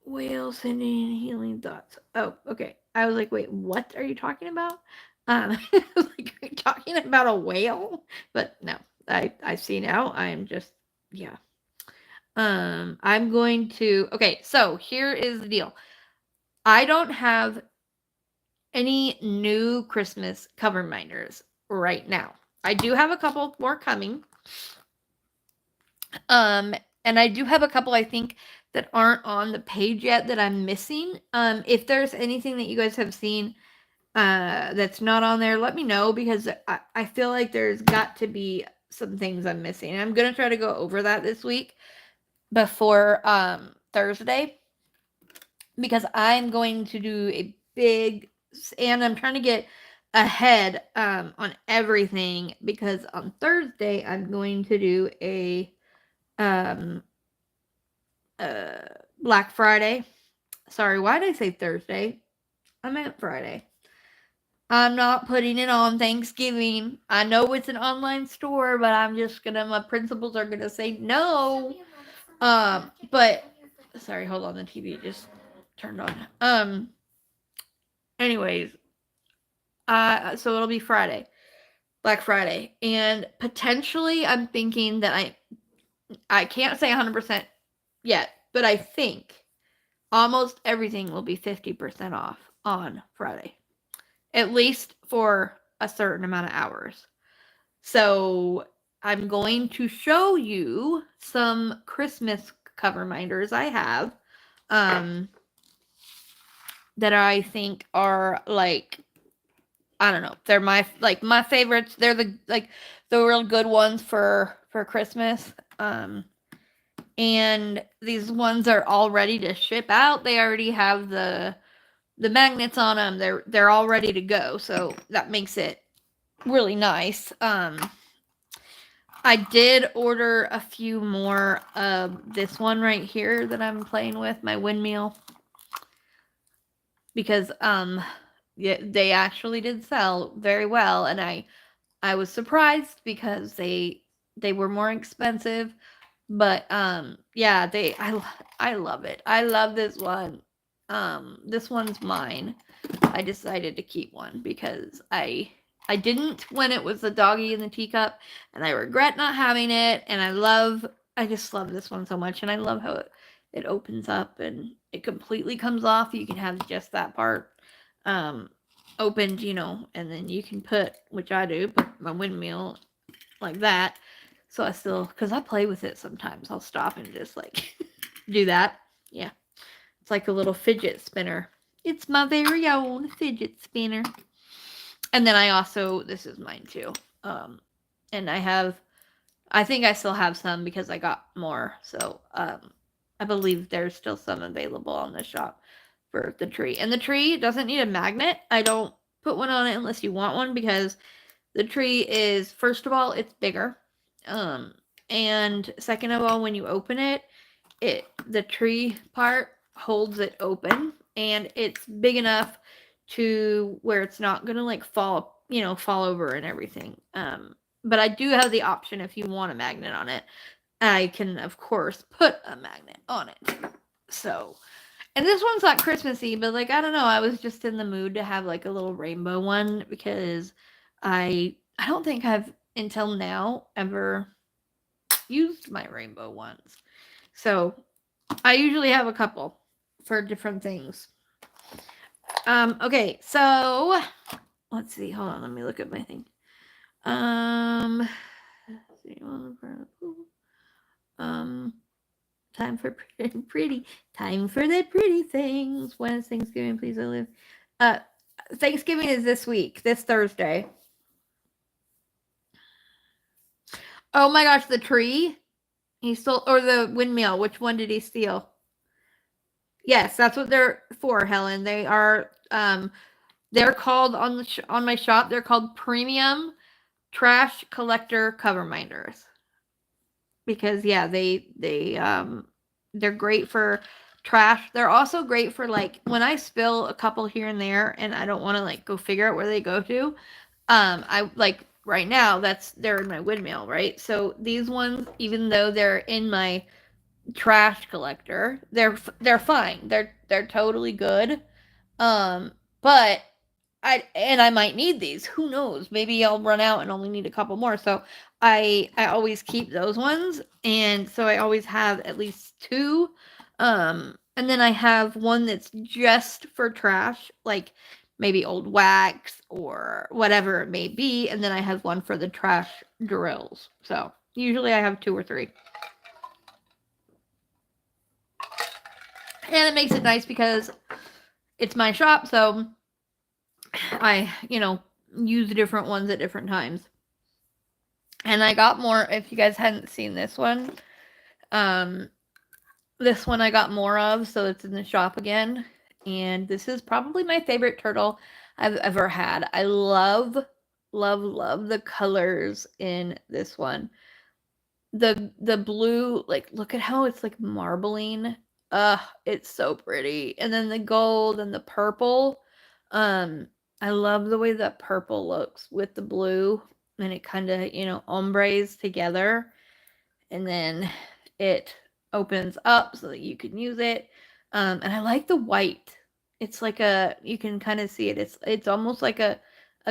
Whale sending healing thoughts. Oh, okay. I was like, wait, what are you talking about? I was like, are you talking about a whale? But no, I see now. I am just, yeah. I'm going to, okay, so here is the deal. I don't have any new Christmas cover minders right now. I do have a couple more coming. And I do have a couple, I think, that aren't on the page yet that I'm missing. If there's anything that you guys have seen that's not on there, let me know, because I feel like there's got to be some things I'm missing. And I'm going to try to go over that this week before Thursday, because I'm going to do a big, and I'm trying to get ahead on everything, because on Thursday I'm going to do a Black Friday. Sorry, why did I say Thursday? I meant Friday. I'm not putting it on Thanksgiving. I know it's an online store, but my principals are gonna say no. But sorry, hold on, the TV just turned on. Anyways, so it'll be Friday, Black Friday, and potentially I'm thinking that I can't say 100% yet, but I think almost everything will be 50% off on Friday, at least for a certain amount of hours. So I'm going to show you some Christmas cover minders I have that I think are like, I don't know, they're my favorites. They're the real good ones for Christmas. And these ones are all ready to ship out. They already have the magnets on them. They're all ready to go. So that makes it really nice. I did order a few more of this one right here that I'm playing with, my windmill, because yeah, they actually did sell very well, and I was surprised because they were more expensive, but yeah, I love it. I love this one. This one's mine. I decided to keep one because I didn't when it was the doggy in the teacup, and I regret not having it, and I just love this one so much, and I love how it opens up and it completely comes off. You can have just that part opened, and then you can put, which I do, put my windmill like that. So I still, because I play with it sometimes, I'll stop and just like do that. Yeah. It's like a little fidget spinner. It's my very own fidget spinner. And then I also, this is mine too. And I think I still have some because I got more. So I believe there's still some available on the shop for the tree. And the tree doesn't need a magnet. I don't put one on it unless you want one because the tree is, first of all, it's bigger. And second of all, when you open it, the tree part holds it open and it's big enough to where it's not gonna like fall over and everything. But I do have the option if you want a magnet on it. I can of course put a magnet on it. So, and this one's not Christmassy, but like I don't know, I was just in the mood to have like a little rainbow one because I don't think I've until now ever used my rainbow ones. So I usually have a couple for different things. Okay, so let's see. Hold on, let me look at my thing. Time for pretty. Time for the pretty things. When is Thanksgiving? Please, I live. Thanksgiving is this week, this Thursday. Oh my gosh, the tree. He stole, or the windmill. Which one did he steal? Yes, that's what they're for, Helen. They're called on my shop. They're called premium trash collector cover minders because yeah, they're great for trash. They're also great for like when I spill a couple here and there, and I don't want to like go figure out where they go to. I like right now they're in my windmill, right? So these ones, even though they're in my trash collector, they're fine. They're totally good. But I might need these. Who knows? Maybe I'll run out and only need a couple more. So I always keep those ones, and so I always have at least two. And then I have one that's just for trash, like maybe old wax or whatever it may be, and then I have one for the trash drills. So usually I have two or three. And it makes it nice because it's my shop, so I, use different ones at different times. And I got more, if you guys hadn't seen this one, this one I got more of, so it's in the shop again. And this is probably my favorite turtle I've ever had. I love, love, love the colors in this one. The blue, like look at how it's like marbling. It's so pretty. And then the gold and the purple. I love the way that purple looks with the blue and it kind of, ombres together. And then it opens up so that you can use it. And I like the white. It's like you can kind of see it. It's almost like a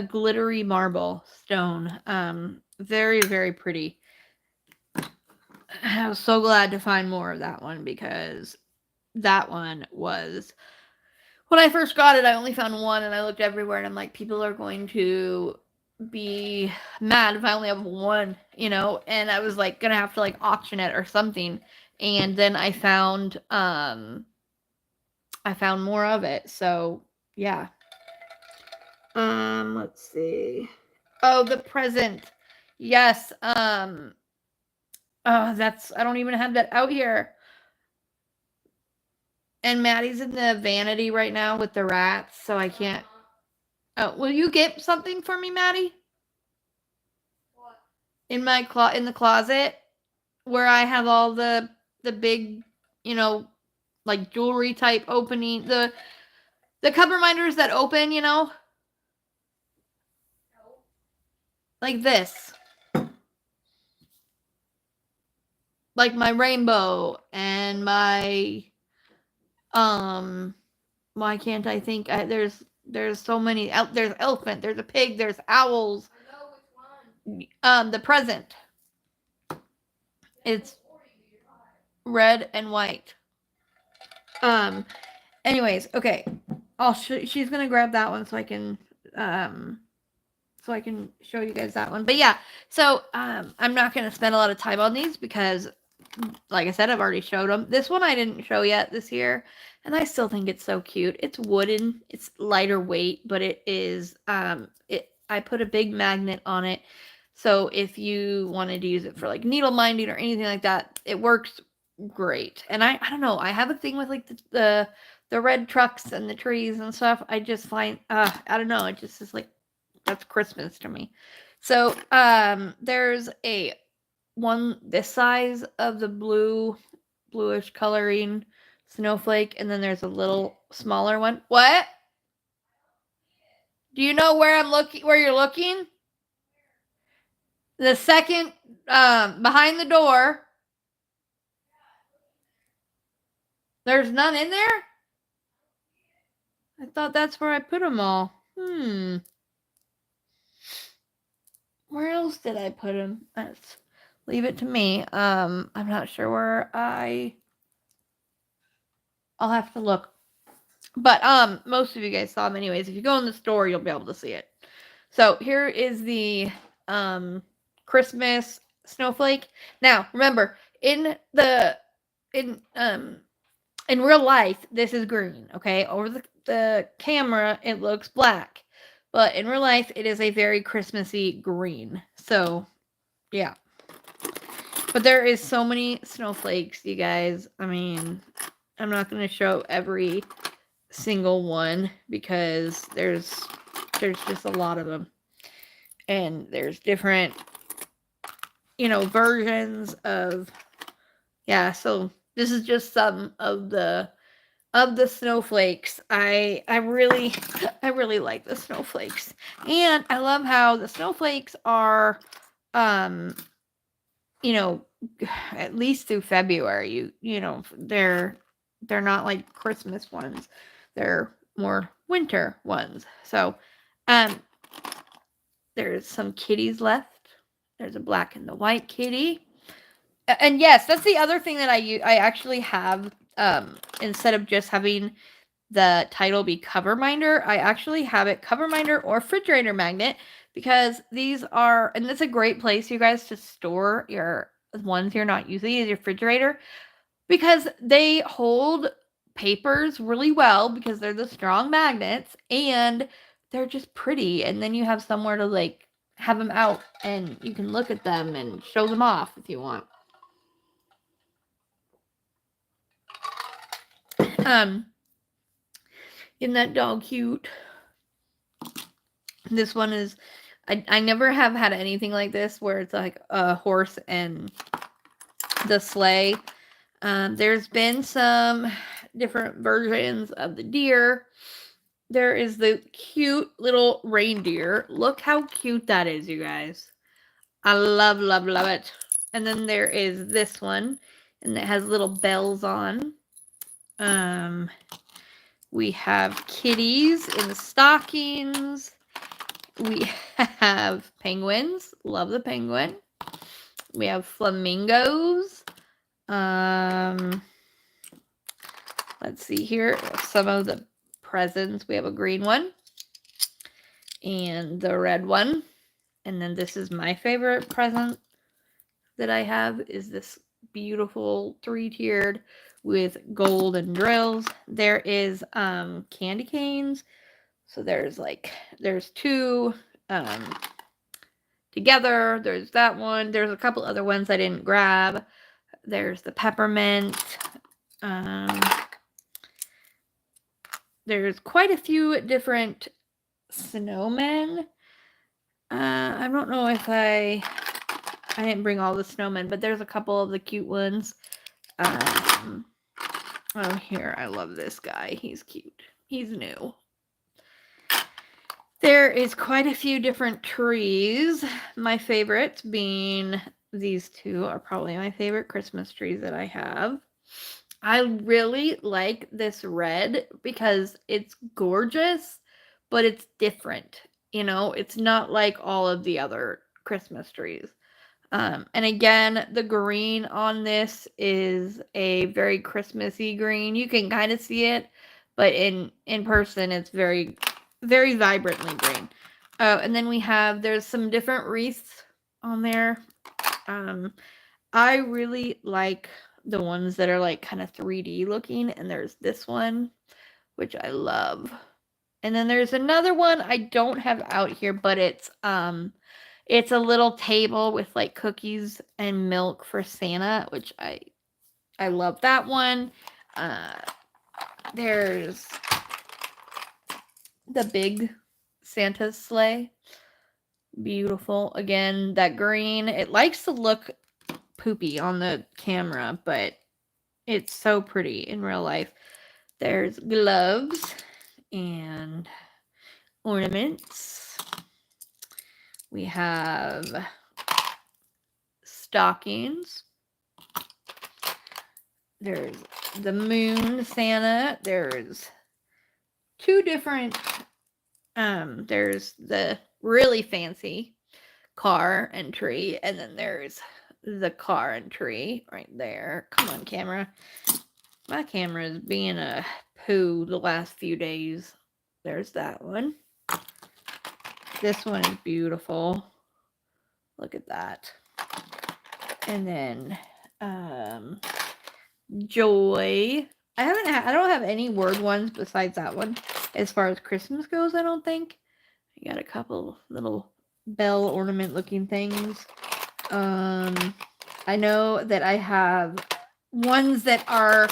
glittery marble stone. Very, very pretty. I was so glad to find more of that one because that one was, when I first got it, I only found one and I looked everywhere and I'm like, people are going to be mad if I only have one, and I was like gonna have to like auction it or something. And then I found more of it. So yeah. Let's see. Oh, the present. Yes. Oh, I don't even have that out here. And Maddie's in the vanity right now with the rats, so I can't. Oh, will you get something for me, Maddie? What? In in the closet where I have all the big, like jewelry type opening the cover minders that open, No. like this. Like my rainbow and my why can't I think there's so many there's elephant, there's a pig, there's owls. I know which one. The present. Yeah, It's red and white. Anyways, okay. She's gonna grab that one so I can show you guys that one. But yeah, so I'm not gonna spend a lot of time on these because, like I said, I've already showed them. This one I didn't show yet this year, and I still think it's so cute. It's wooden, it's lighter weight, but it is I put a big magnet on it, so if you wanted to use it for like needle minding or anything like that, it works great. And I don't know, I have a thing with like the red trucks and the trees and stuff. I just find I don't know, it just is like that's Christmas to me. So there's a one this size of the bluish coloring snowflake, and then there's a little smaller one. What? Do you know where I'm looking? Where you're looking? The second behind the door. There's none in there? I thought that's where I put them all. Where else did I put them? Let's leave it to me. I'm not sure where I'll have to look. But most of you guys saw them anyways. If you go in the store, you'll be able to see it. So here is the Christmas snowflake. Now, remember, in real life, this is green, okay? Over the camera, it looks black. But in real life, it is a very Christmassy green. So, yeah. But there is so many snowflakes, you guys. I mean, I'm not going to show every single one because there's just a lot of them. And there's different, versions of, yeah, so this is just some of the snowflakes. I really I really like the snowflakes. And I love how the snowflakes are at least through February. They're not like Christmas ones. They're more winter ones. So there's some kitties left. There's a black and the white kitty. And yes, that's the other thing that I actually have instead of just having the title be cover minder, I actually have it cover minder or refrigerator magnet because these are, and it's a great place, you guys, to store your ones you're not using is your refrigerator because they hold papers really well because they're the strong magnets and they're just pretty. And then you have somewhere to like have them out and you can look at them and show them off if you want. Isn't that dog cute? This one is, I never have had anything like this where it's like a horse and the sleigh. There's been some different versions of the deer. There is the cute little reindeer. Look how cute that is, you guys. I love, love, love it. And then there is this one, and it has little bells on. We have kitties in the stockings. We have penguins. Love the penguin. We have flamingos. Let's see here. Some of the presents. We have a green one. And the red one. And then this is my favorite present that I have is this beautiful 3-tiered with gold and drills. There is candy canes. So there's 2 together. There's that one. There's a couple other ones I didn't grab. There's the peppermint. There's quite a few different snowmen. I don't know if I didn't bring all the snowmen, but there's a couple of the cute ones. Oh, here, I love this guy. He's cute. He's new. There is quite a few different trees. My favorites being these 2 are probably my favorite Christmas trees that I have. I really like this red because it's gorgeous, but it's different. It's not like all of the other Christmas trees. And again, the green on this is a very Christmassy green. You can kind of see it, but in person, it's very, very vibrantly green. Oh, and then there's some different wreaths on there. I really like the ones that are like kind of 3D looking, and there's this one, which I love. And then there's another one I don't have out here, but it's a little table with like cookies and milk for Santa, which I love that one. Uh there's the big Santa's sleigh. Beautiful. Again, that green, it likes to look poopy on the camera, but it's so pretty in real life. There's gloves and ornaments. We have stockings. There's the moon Santa. There's two different there's the really fancy car and tree, and then there's the car and tree right there. Come on, camera. My camera is being a poo the last few days. There's that one. This one is beautiful. Look at that. And then Joy. I don't have any word ones besides that one as far as Christmas goes, I don't think. I got a couple little bell ornament looking things. I know that I have ones that are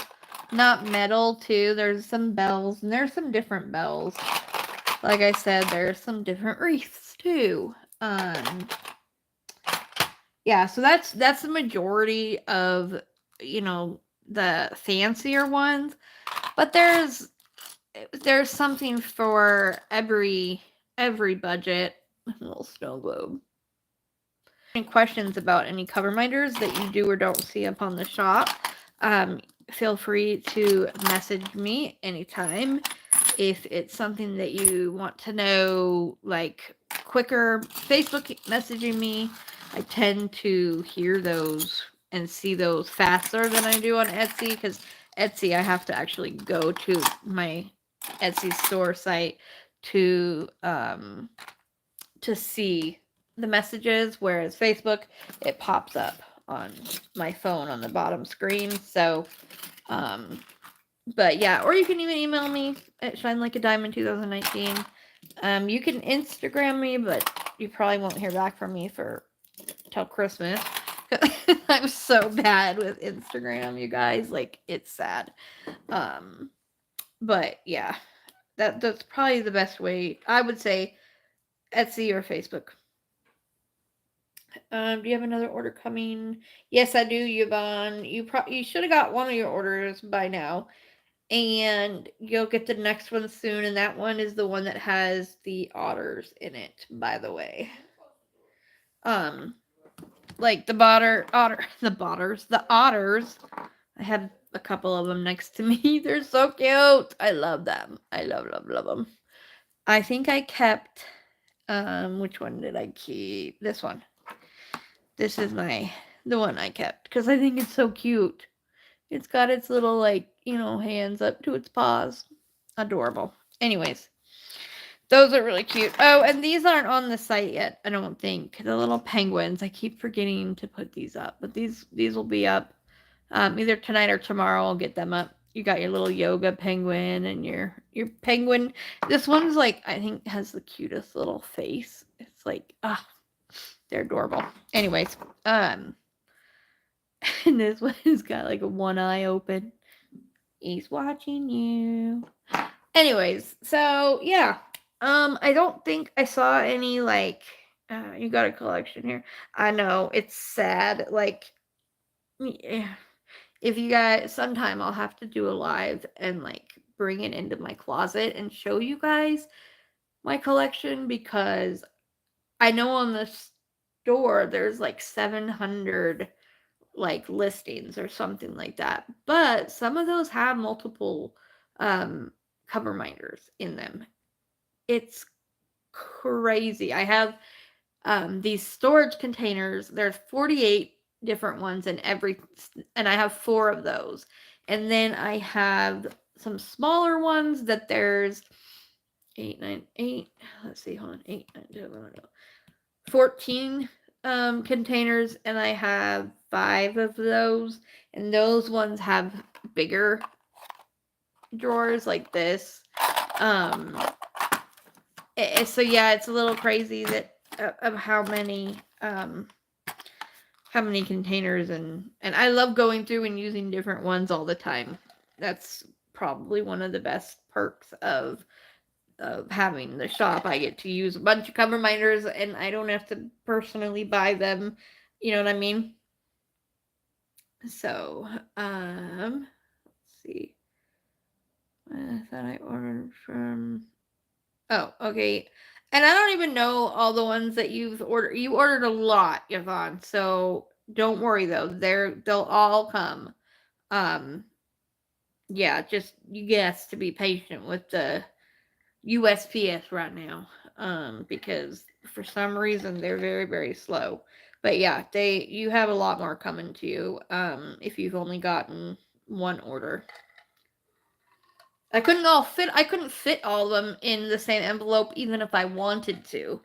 not metal too. There's some bells, and there's some different bells. Like I said, there's some different wreaths too. Yeah, so that's the majority of, the fancier ones, but there's something for every budget. A little snow globe. Any questions about any cover minders that you do or don't see up on the shop, feel free to message me anytime. If it's something that you want to know, like quicker, Facebook messaging me. I tend to hear those and see those faster than I do on Etsy, because Etsy, I have to actually go to my Etsy store site to see the messages, whereas Facebook, it pops up on my phone on the bottom screen. So, but yeah, or you can even email me at shinelikeadiamond2019. You can Instagram me, but you probably won't hear back from me for till Christmas. I'm so bad with Instagram, you guys. Like, it's sad. But yeah, that's probably the best way. I would say Etsy or Facebook. Do you have another order coming? Yes, I do, Yvonne. You should have got one of your orders by now, and you'll get the next one soon. And that one is the one that has the otters in it, by the way. Like the the otters. I have a couple of them next to me. They're so cute. I love them. I love them. I think I kept. Which one did I keep? This one. This is the one I kept because I think it's so cute. It's got its little, like, hands up to its paws. Adorable. Anyways, those are really cute. Oh, and these aren't on the site yet, I don't think. The little penguins. I keep forgetting to put these up, but these will be up either tonight or tomorrow. I'll get them up. You got your little yoga penguin and your penguin. This one's like, I think, has the cutest little face. It's like, they're adorable. Anyways, and this one has got like one eye open. He's watching you. Anyways, so yeah. I don't think I saw any, like, you got a collection here. I know, it's sad. Like, if you guys, sometime I'll have to do a live and like bring it into my closet and show you guys my collection, because I know on the store there's like 700 like listings or something like that, but some of those have multiple cover minders in them. It's crazy. I have these storage containers. There's 48 different ones and I have 4 of those. And then I have some smaller ones that there's 8, 9, 8. Let's see, hold on. 8, 9, 10, 11, 14 containers, and I have 5 of those. And those ones have bigger drawers like this. So yeah, it's a little crazy that of how many containers, and I love going through and using different ones all the time. That's probably one of the best perks of having the shop. I get to use a bunch of cover minders and I don't have to personally buy them. You know what I mean? So, let's see. I thought I ordered from. Oh, okay. And I don't even know all the ones that you've ordered. You ordered a lot, Yvonne. So don't worry though. They'll all come. Um, yeah, just you guys to be patient with the USPS right now. Because for some reason they're very, very slow. But yeah, you have a lot more coming to you. If you've only gotten one order. I couldn't fit all of them in the same envelope even if I wanted to.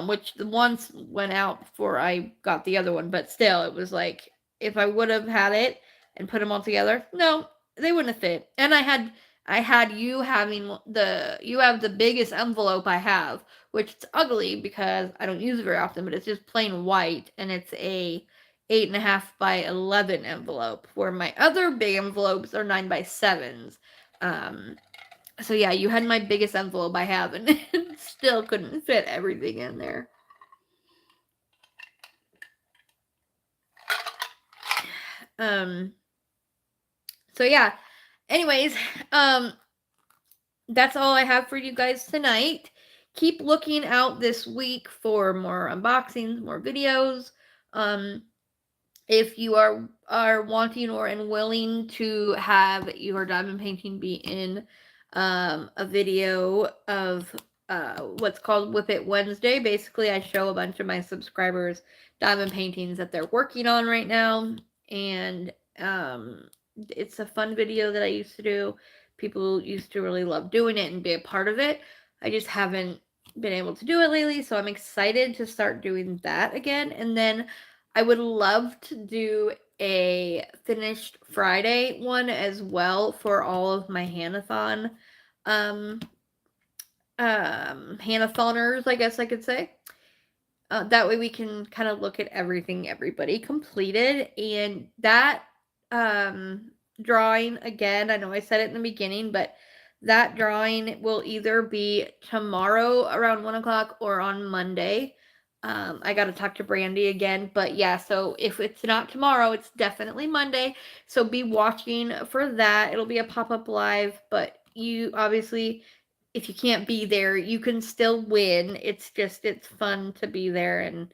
Which the ones went out before I got the other one, but still it was like if I would have had it and put them all together, no, they wouldn't have fit. And I had you having you have the biggest envelope I have, which it's ugly because I don't use it very often, but it's just plain white and it's a 8.5 by 11 envelope, where my other big envelopes are 9 by 7s. So yeah, you had my biggest envelope I have, and it still couldn't fit everything in there. So yeah. Anyways, that's all I have for you guys tonight. Keep looking out this week for more unboxings, more videos. If you are wanting or and willing to have your diamond painting be in a video of what's called W.I.P Wednesday. Basically, I show a bunch of my subscribers diamond paintings that they're working on right now, and it's a fun video that I used to do. People used to really love doing it and be a part of it. I just haven't been able to do it lately, so I'm excited to start doing that again. And then I would love to do a finished Friday one as well for all of my Hanathon Hanathoners, I guess I could say. That way we can kind of look at everything everybody completed. And that drawing, again, I know I said it in the beginning, but that drawing will either be tomorrow around 1 o'clock or on Monday. I got to talk to Brandy again, but yeah, so if it's not tomorrow, it's definitely Monday. So be watching for that. It'll be a pop-up live, but you obviously, if you can't be there, you can still win. It's fun to be there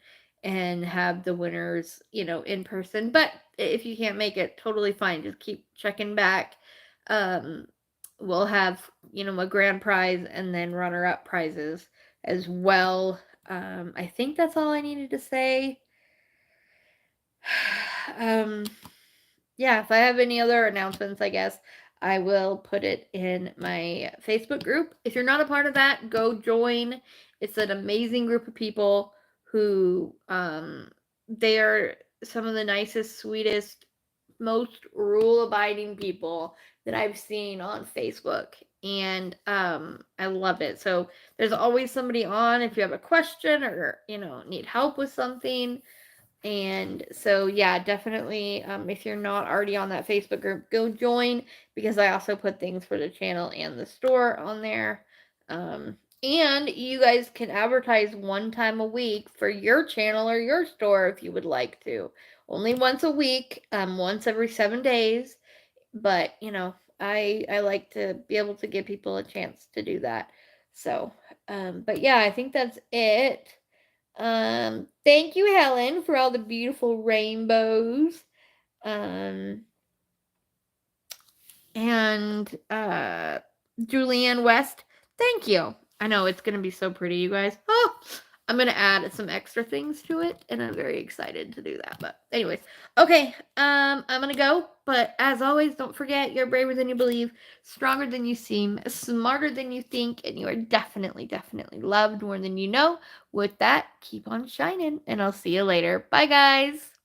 and have the winners, in person. But if you can't make it, totally fine. Just keep checking back. We'll have, a grand prize and then runner-up prizes as well. I think that's all I needed to say. Yeah, if I have any other announcements, I guess I will put it in my Facebook group. If you're not a part of that, go join. It's an amazing group of people who they are some of the nicest, sweetest, most rule abiding people that I've seen on Facebook. And I love it. So there's always somebody on if you have a question or need help with something. And so, yeah, definitely, if you're not already on that Facebook group, go join, because I also put things for the channel and the store on there. And you guys can advertise one time a week for your channel or your store if you would like to. Only once a week, once every 7 days. But, I like to be able to give people a chance to do that. So, but yeah, I think that's it. Thank you, Helen, for all the beautiful rainbows. And Julianne West, thank you. I know it's gonna be so pretty, you guys. Oh, I'm gonna add some extra things to it, and I'm very excited to do that. But anyways, okay, I'm gonna go. But as always, don't forget you're braver than you believe, stronger than you seem, smarter than you think, and you are definitely, definitely loved more than you know. With that, keep on shining, and I'll see you later. Bye, guys.